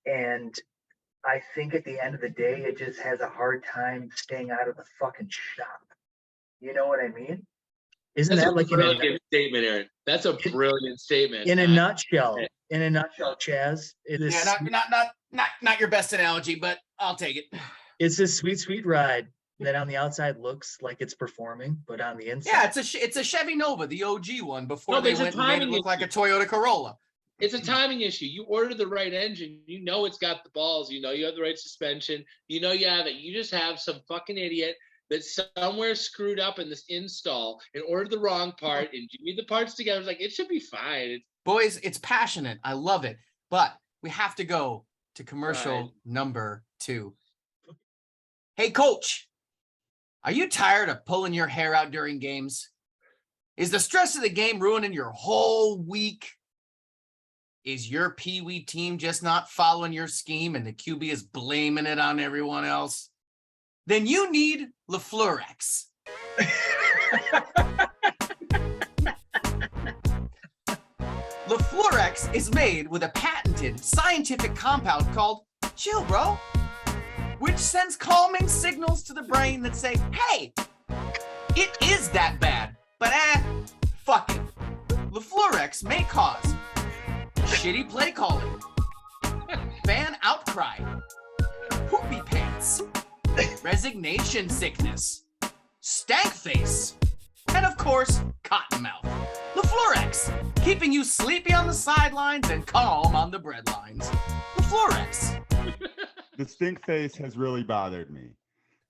And I think at the end of the day, it just has a hard time staying out of the fucking shop. You know what I mean? Isn't That's that a like brilliant statement, Aaron? That's a brilliant statement. in a nutshell? In a nutshell, Chaz, it is. Yeah, not your best analogy, but I'll take it. It's this sweet, sweet ride that on the outside looks like it's performing, but on the inside, Yeah, it's a Chevy Nova, the OG one, before No, they there's a went and made it timing look like a issue. Toyota Corolla. It's a timing issue. You order the right engine. You know it's got the balls. You know you have the right suspension. You know you have it. You just have some fucking idiot that somewhere screwed up in this install and ordered the wrong part and you need the parts together. It's like, it should be fine. Boys, it's passionate. I love it. But we have to go to commercial Right. number 2. Hey, coach, are you tired of pulling your hair out during games? Is the stress of the game ruining your whole week? Is your Pee-wee team just not following your scheme and the QB is blaming it on everyone else? Then you need LaFleurex. LaFleurex is made with a patented scientific compound called Chill Bro, which sends calming signals to the brain that say, hey, it is that bad, but fuck it. LaFleurex may cause shitty play calling, fan outcry, poopy pants, resignation sickness, stank face, and of course, cotton mouth. LaFleurex, keeping you sleepy on the sidelines and calm on the breadlines. LaFleurex. The stink face has really bothered me.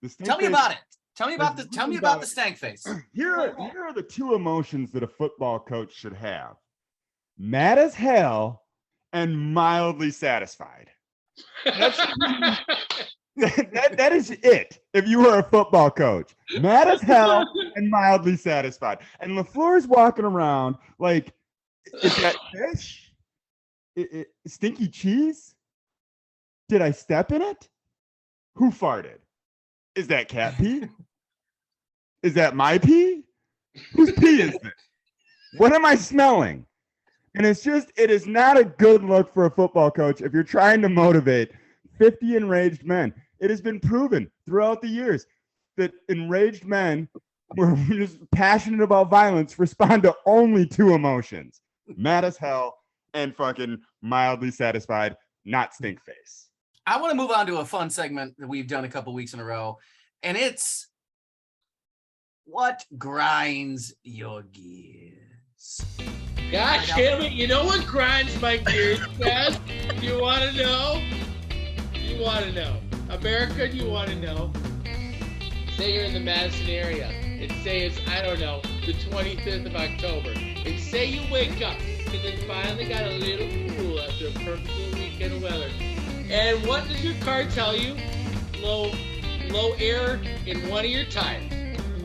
The stink Tell me face- about it. Tell me about the about it. stank face. Here are the 2 emotions that a football coach should have: mad as hell and mildly satisfied. That is it. If you were a football coach, mad as hell and mildly satisfied. And LaFleur's walking around like, is that fish? Stinky cheese? Did I step in it? Who farted? Is that cat pee? Is that my pee? Whose pee is this? What am I smelling? And it is not a good look for a football coach if you're trying to motivate 50 enraged men. It has been proven throughout the years that enraged men who are just passionate about violence respond to only 2 emotions: mad as hell and fucking mildly satisfied, not stink face. I want to move on to a fun segment that we've done a couple weeks in a row, and it's what grinds your gears. Gosh damn it. You know what grinds my gears, Chaz? You want to know? You want to know. America, you want to know? Say you're in the Madison area. And say it's, I don't know, the 25th of October. And say you wake up and then finally got a little cool after a perfect little weekend of weather. And what does your car tell you? Low air in one of your tires.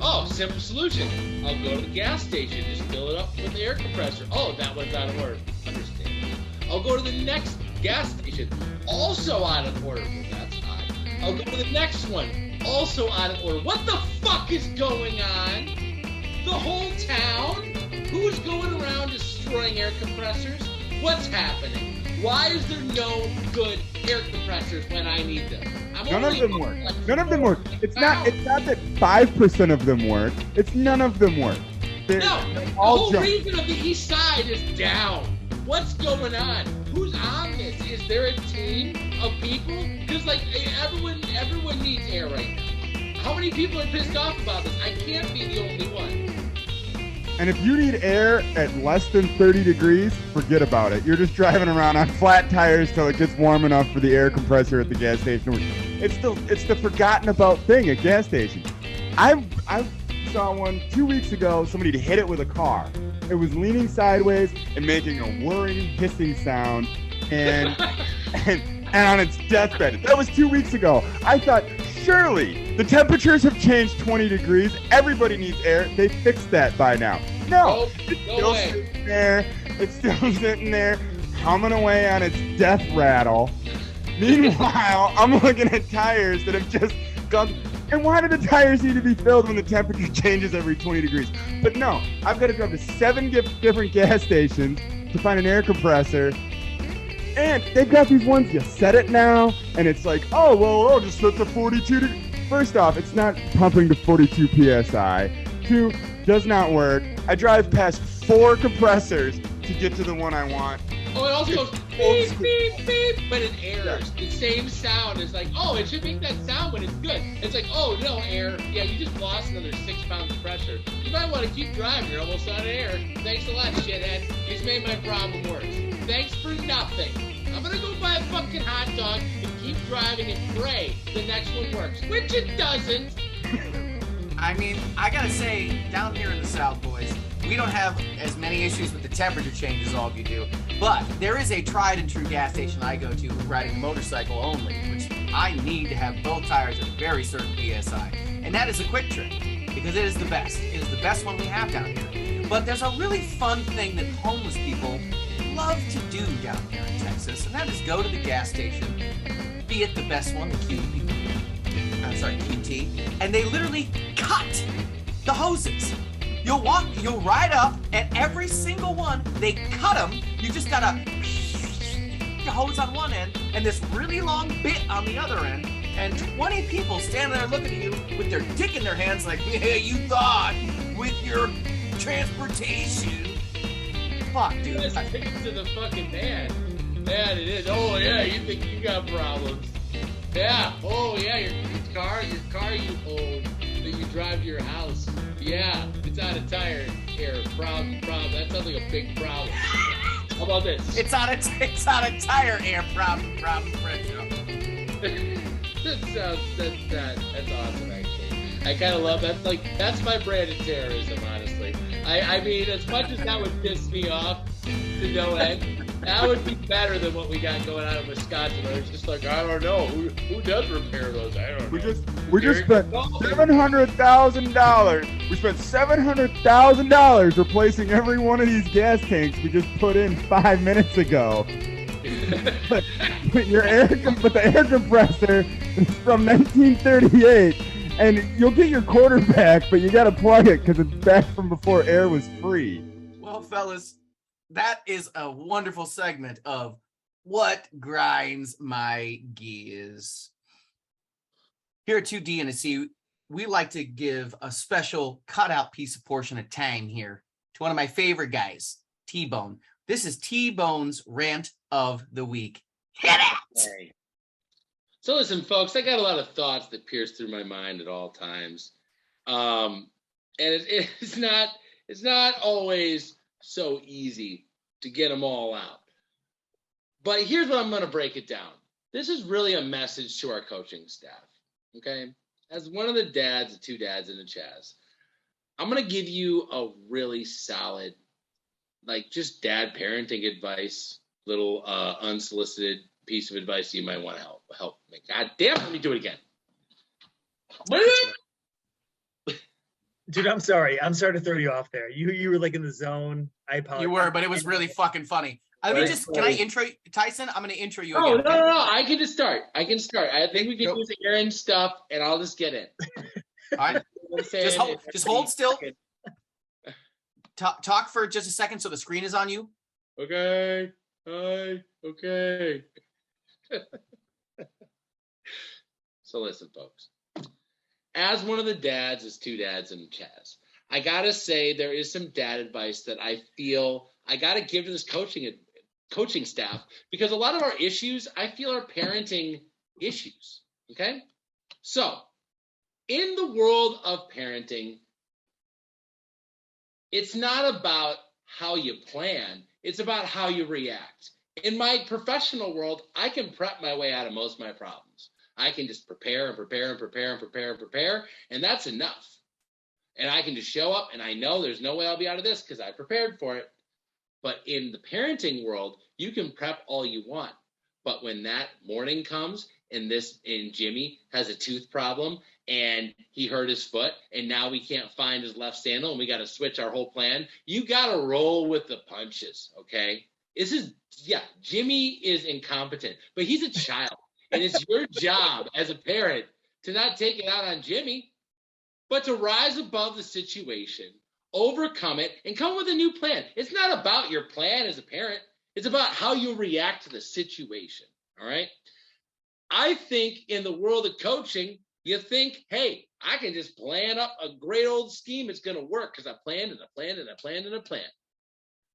Oh, simple solution. I'll go to the gas station, just fill it up with the air compressor. Oh, that one's out of order. Understand. I'll go to the next gas station, also out of order. Well, that's odd. I'll go to the next one, also out of order. What the fuck is going on? The whole town? Who's going around destroying air compressors? What's happening? Why is there no good air compressors when I need them? I'm None of only- them work. None of them work. It's not that 5% of them work. It's none of them work. They're No, the all whole junk. reason of the East Side is down. What's going on? Who's on this? Is there a team of people? Because like everyone needs air right now. How many people are pissed off about this? I can't be the only one. And if you need air at less than 30 degrees, forget about it. You're just driving around on flat tires till it gets warm enough for the air compressor at the gas station. It's the forgotten about thing at gas stations. I saw one 2 weeks ago. Somebody hit it with a car. It was leaning sideways and making a whirring, hissing sound, and on its deathbed. That was 2 weeks ago. I thought, surely the temperatures have changed 20 degrees. Everybody needs air. They fixed that by now. No, it's No still way. sitting there. It's still sitting there, humming away on its death rattle. Meanwhile, I'm looking at tires that have just gone. And why do the tires need to be filled when the temperature changes every 20 degrees? But no, I've got to drive to 7 different gas stations to find an air compressor. And they've got these ones, you set it now, and it's like, oh, well, I'll just set to 42 degrees. First off, it's not pumping to 42 PSI. 2, does not work. I drive past 4 compressors to get to the one I want. Oh, it also goes beep, beep, beep, but it errors. The same sound is like, oh, it should make that sound when it's good. It's like, oh, no, air. Yeah, you just lost another 6 pounds of pressure. You might want to keep driving. You're almost out of air. Thanks a lot, shithead. You just made my problem worse. Thanks for nothing. I'm going to go buy a fucking hot dog and keep driving and pray the next one works, which it doesn't. I mean, I gotta say, down here in the South, boys, we don't have as many issues with the temperature change as all of you do. But there is a tried and true gas station I go to riding a motorcycle only, which I need to have both tires at a very certain PSI. And that is a Quick Trip, because it is the best. It is the best one we have down here. But there's a really fun thing that homeless people love to do down here in Texas, and that is go to the gas station, be it the best one, the QT, and they literally cut the hoses. You'll ride up, and every single one, they cut them. You just gotta the hose on one end, and this really long bit on the other end, and 20 people standing there looking at you with their dick in their hands like, yeah, you thought with your transportation. Fuck, dude. Let's take it to the fucking man. Man, it is. Oh, yeah, you think you got problems. Yeah. Oh, yeah, your car you own that you drive to your house. Yeah, it's out of tire air. Problem. That sounds like a big problem. How about this? It's on a tire air problem, Fred. That's awesome, actually. I kind of love that. Like, that's my brand of terrorism, honestly. I mean, as much as that would piss me off to no end, that would be better than what we got going on in Wisconsin. Where it's just like, I don't know, who does repair those? I don't know. We just spent $700,000. We spent $700,000 replacing every one of these gas tanks we just put in 5 minutes ago. but the air compressor is from 1938, and you'll get your quarter back, but you got to plug it because it's back from before air was free. Well, fellas, that is a wonderful segment of what grinds my gears. Here at 2D and a C, we like to give a special cutout piece of portion of time here to one of my favorite guys, T-Bone. This is T-Bone's rant of the week. Hit it! Hey. So listen, folks, I got a lot of thoughts that pierce through my mind at all times. And it's not always so easy to get them all out. But here's what I'm going to break it down. This is really a message to our coaching staff, okay? As one of the dads, the 2 dads in the Chaz, I'm going to give you a really solid, like just dad parenting advice, little unsolicited piece of advice you might want to help me. God damn, let me do it again. Dude, I'm sorry. I'm sorry to throw you off there. You were like in the zone. I apologize. You were, but it was really fucking funny. Can I intro Tyson? I'm going to intro you Oh, again. no. I can just start. I think we can use the Aaron stuff, and I'll just get in. All right. Just hold still. Talk for just a second so the screen is on you. Okay. Hi. Okay. So listen, folks. As one of the dads, as two dads and Chaz, I gotta say there is some dad advice that I feel I gotta give to this coaching staff, because a lot of our issues I feel are parenting issues. Okay, so in the world of parenting, it's not about how you plan, it's about how you react. In my professional world, I can prep my way out of most of my problems. I can just prepare and prepare and prepare and prepare and prepare, and that's enough. And I can just show up, and I know there's no way I'll be out of this because I prepared for it. But in the parenting world, you can prep all you want. But when that morning comes and Jimmy has a tooth problem and he hurt his foot and now we can't find his left sandal and we got to switch our whole plan, you got to roll with the punches, okay? Jimmy is incompetent, but he's a child. And it's your job as a parent to not take it out on Jimmy, but to rise above the situation, overcome it, and come with a new plan. It's not about your plan as a parent. It's about how you react to the situation, all right? I think in the world of coaching, you think, hey, I can just plan up a great old scheme. It's going to work because I planned and I planned and I planned and I planned.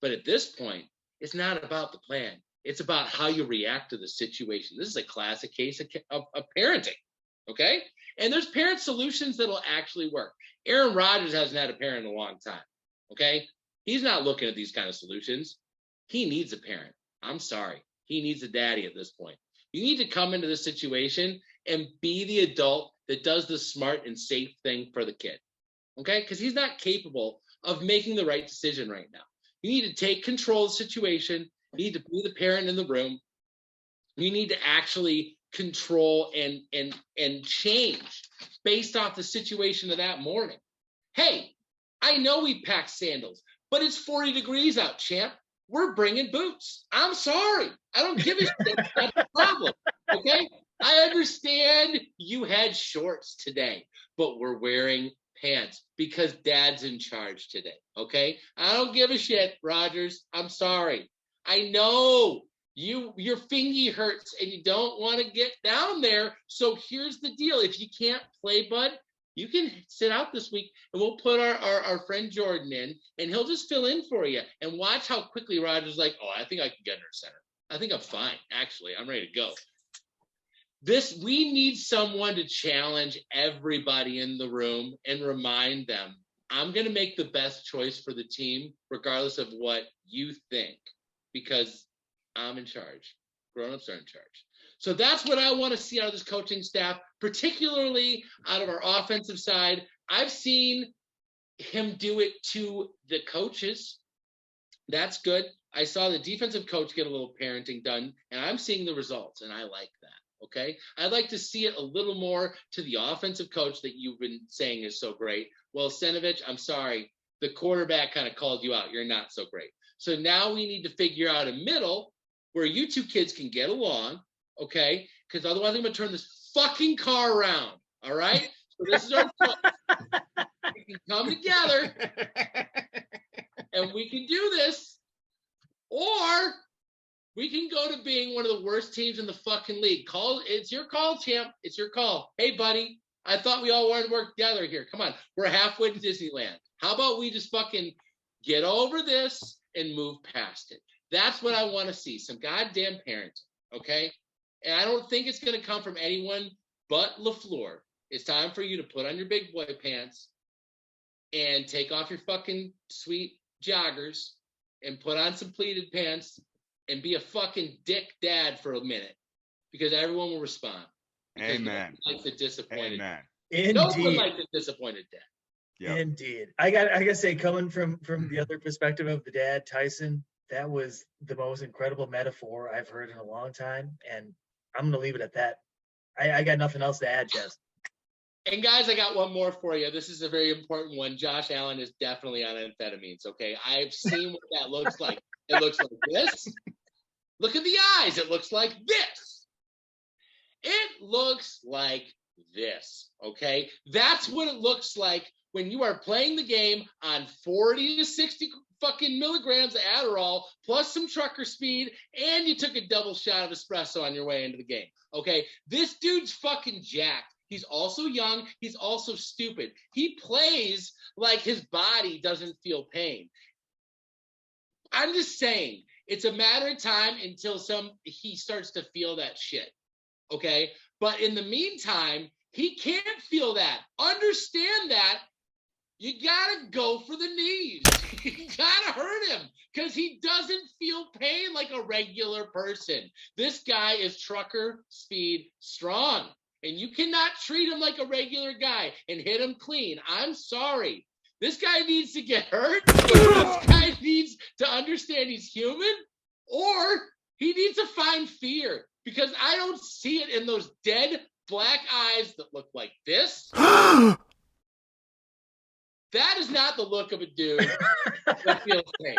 But at this point, it's not about the plan. It's about how you react to the situation. This is a classic case of parenting, okay? And there's parent solutions that'll actually work. Aaron Rodgers hasn't had a parent in a long time, okay? He's not looking at these kind of solutions. He needs a parent. I'm sorry. He needs a daddy at this point. You need to come into this situation and be the adult that does the smart and safe thing for the kid, okay? Because he's not capable of making the right decision right now. You need to take control of the situation. You need to be the parent in the room. You need to actually control and change based off the situation of that morning. Hey, I know we packed sandals, but it's 40 degrees out, champ. We're bringing boots. I'm sorry. I don't give a shit. That's the problem, okay? I understand you had shorts today, but we're wearing pants because dad's in charge today, okay? I don't give a shit, Rodgers. I'm sorry. I know your fingy hurts and you don't want to get down there. So here's the deal. If you can't play, bud, you can sit out this week and we'll put our friend Jordan in and he'll just fill in for you. And watch how quickly Rodgers is like, oh, I think I can get under center. I think I'm fine. Actually, I'm ready to go. We need someone to challenge everybody in the room and remind them, I'm going to make the best choice for the team, regardless of what you think, because I'm in charge. Grown-ups are in charge. So that's what I want to see out of this coaching staff, particularly out of our offensive side. I've seen him do it to the coaches. That's good. I saw the defensive coach get a little parenting done, and I'm seeing the results, and I like that, okay? I'd like to see it a little more to the offensive coach that you've been saying is so great. Well, Stenavich, I'm sorry. The quarterback kind of called you out. You're not so great. So now we need to figure out a middle where you two kids can get along, okay? Because otherwise I'm going to turn this fucking car around, all right? So this is our we can come together and we can do this, or we can go to being one of the worst teams in the fucking league. It's your call, champ. It's your call. Hey, buddy, I thought we all wanted to work together here. Come on. We're halfway to Disneyland. How about we just fucking get over this and move past it? That's what I want to see. Some goddamn parenting, okay? And I don't think it's going to come from anyone but LaFleur. It's time for you to put on your big boy pants and take off your fucking sweet joggers and put on some pleated pants and be a fucking dick dad for a minute, because everyone will respond. Amen. No one likes a disappointed. Amen. Indeed. No one likes a disappointed dad. Yep. Indeed. I gotta say, coming from the other perspective of the dad, Tyson, that was the most incredible metaphor I've heard in a long time, and I'm gonna leave it at that. I got nothing else to add, Jess. And guys, I got one more for you. This is a very important one. Josh Allen is definitely on amphetamines, okay? I've seen what that looks like. It looks like this. Look at the eyes. It looks like this. It looks like this, okay? That's what it looks like when you are playing the game on 40 to 60 fucking milligrams of Adderall plus some trucker speed, and you took a double shot of espresso on your way into the game. Okay, this dude's fucking jacked. He's also young. He's also stupid. He plays like his body doesn't feel pain. I'm just saying, it's a matter of time until he starts to feel that shit. Okay, but in the meantime, he can't feel that. Understand that. You gotta go for the knees. You gotta hurt him because he doesn't feel pain like a regular person. This guy is trucker speed strong, and you cannot treat him like a regular guy and hit him clean. I'm sorry. This guy needs to get hurt. This guy needs to understand he's human, or he needs to find fear, because I don't see it in those dead black eyes that look like this. That is not the look of a dude that feels pain.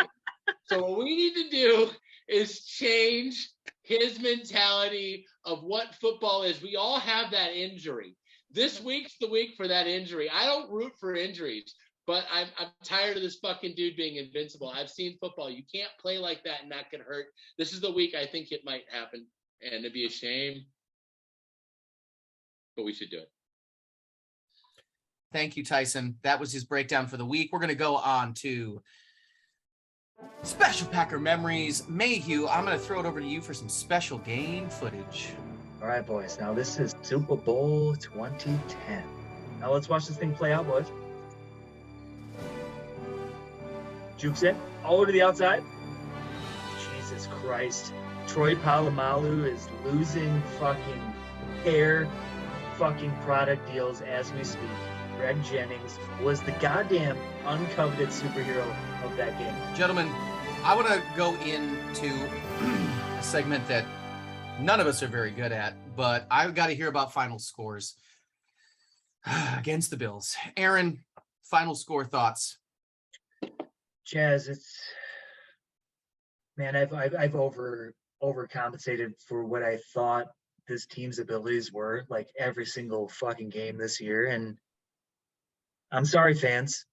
So what we need to do is change his mentality of what football is. We all have that injury. This week's the week for that injury. I don't root for injuries, but I'm tired of this fucking dude being invincible. I've seen football. You can't play like that and not get hurt. This is the week I think it might happen, and it'd be a shame, but we should do it. Thank you, Tyson. That was his breakdown for the week. We're going to go on to Special Packer Memories. Mayhew, I'm going to throw it over to you for some special game footage. All right, boys. Now this is Super Bowl 2010. Now let's watch this thing play out, boys. Jukes in, all over to the outside. Jesus Christ. Troy Polamalu is losing fucking hair fucking product deals as we speak. Greg Jennings was the goddamn uncoveted superhero of that game. Gentlemen, I want to go into a segment that none of us are very good at, but I've got to hear about final scores against the Bills. Aaron, final score thoughts. Chaz, I've overcompensated for what I thought this team's abilities were, like every single fucking game this year. And I'm sorry, fans,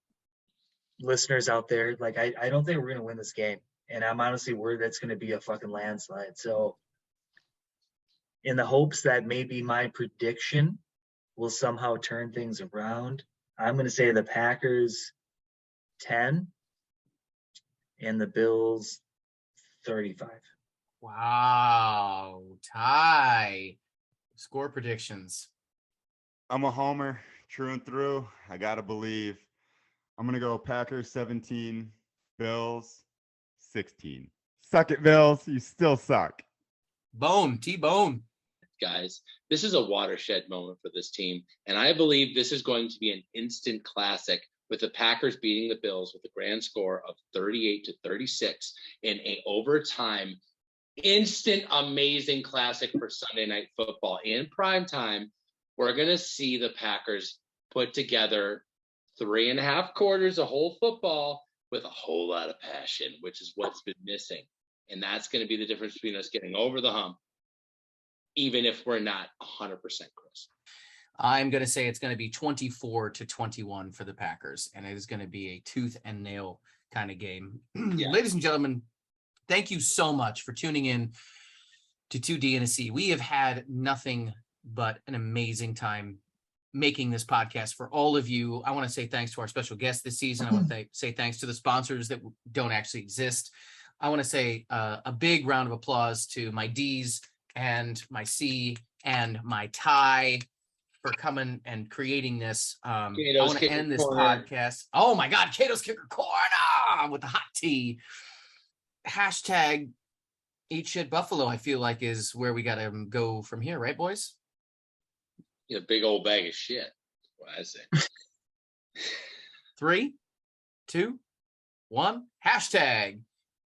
listeners out there. Like, I don't think we're going to win this game. And I'm honestly worried that's going to be a fucking landslide. So in the hopes that maybe my prediction will somehow turn things around, I'm going to say the Packers 10 and the Bills 35. Wow. Ty. Score predictions. I'm a homer, true and through. I gotta believe. I'm gonna go Packers 17, Bills 16. Suck it, Bills. You still suck. Bone, T-Bone. Guys, this is a watershed moment for this team, and I believe this is going to be an instant classic, with the Packers beating the Bills with a grand score of 38-36 in a overtime, instant, amazing classic for Sunday Night Football. In prime time, we're going to see the Packers put together 3.5 quarters of whole football with a whole lot of passion, which is what's been missing. And that's going to be the difference between us getting over the hump, even if we're not 100% Chris. I'm going to say it's going to be 24-21 for the Packers, and it is going to be a tooth and nail kind of game. Yeah. Ladies and gentlemen, thank you so much for tuning in to 2D and a C. We have had nothing but an amazing time making this podcast for all of you. I want to say thanks to our special guests this season. I want to say thanks to the sponsors that don't actually exist. I want to say a big round of applause to my D's and my C and my Ty for coming and creating this. I want to end this podcast. Oh my God, Cato's Kicker Corner with the hot tea. Hashtag Eat Shit Buffalo, I feel like, is where we got to go from here, right, boys? Yeah, big old bag of shit. What I say. 3, 2, 1. Hashtag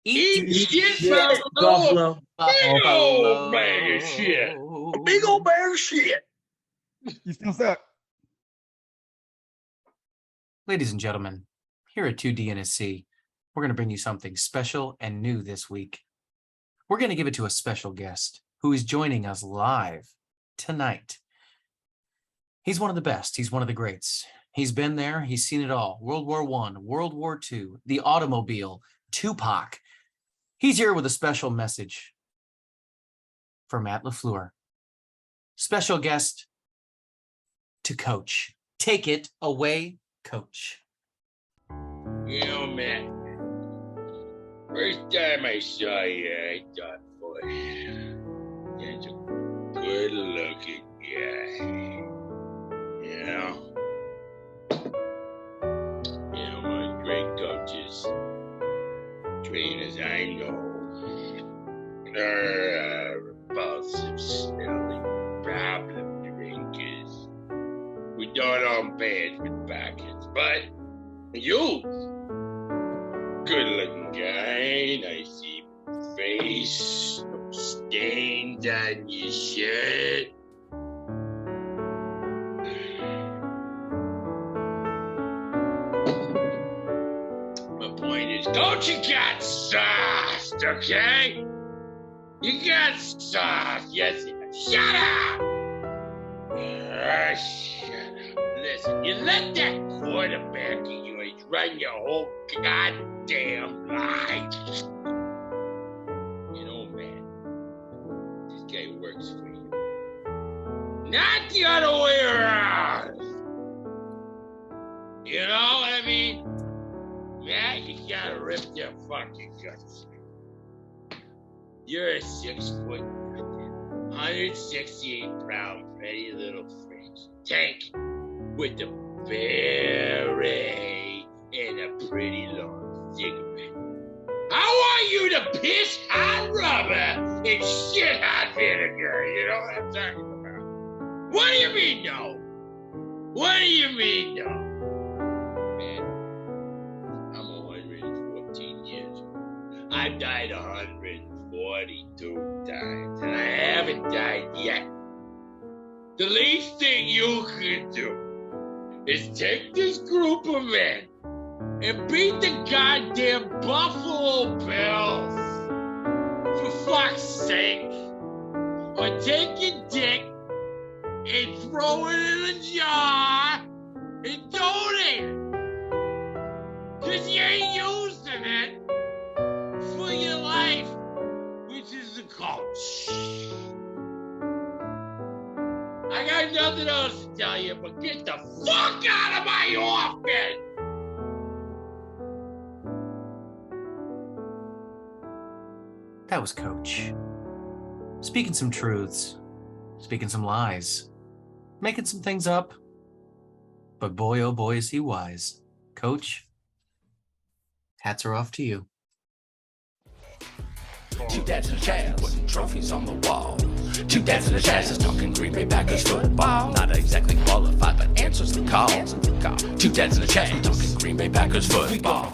Eat shit Buffalo. Big old bag of shit. A big old bag of shit. You still suck. Ladies and gentlemen, here at 2D and a C, we're going to bring you something special and new this week. We're going to give it to a special guest who is joining us live tonight. He's one of the best. He's one of the greats. He's been there. He's seen it all. World War I, World War II, the automobile, Tupac. He's here with a special message for Matt LaFleur. Special guest to Coach. Take it away, Coach. You know, Matt, first time I saw you, I thought, boy, that's a good-looking guy. You know, most great coaches, trainers I know, are repulsive, smelly, problem drinkers. We don't own bands with pockets, but you, good-looking guy, nice even face, no stains on your shirt. My point is, Coach, you got sauce, okay? You got sauce, yes. Shut up! Shut up. Listen, you let that quarterback of yours run your whole goddamn life. You know, man, this guy works for you. Not the other way around. You know what I mean? Matt, you gotta rip their fucking guts. You're a 6 foot, 168-pound, pretty little French tank with a beret and a pretty long cigarette. I want you to piss hot rubber and shit hot vinegar. You know what I'm talking about? What do you mean, no? What do you mean, no? Man, I'm 114 years old. I've died 142 times, and I haven't died yet. The least thing you could do is take this group of men and beat the goddamn Buffalo Bills, for fuck's sake. Or take your dick and throw it in a jar and donate it. Because you ain't using it for your life, which is the coach. I got nothing else to tell you, but get the fuck out of my office! That was Coach. Speaking some truths, speaking some lies, making some things up. But boy, oh boy, is he wise. Coach, hats are off to you. Two dads in a chaz, putting trophies on the wall. Two dads in a chaz is talking Green Bay Packers football. Not exactly qualified, but answers the call. Two dads in a chaz, talking Green Bay Packers football.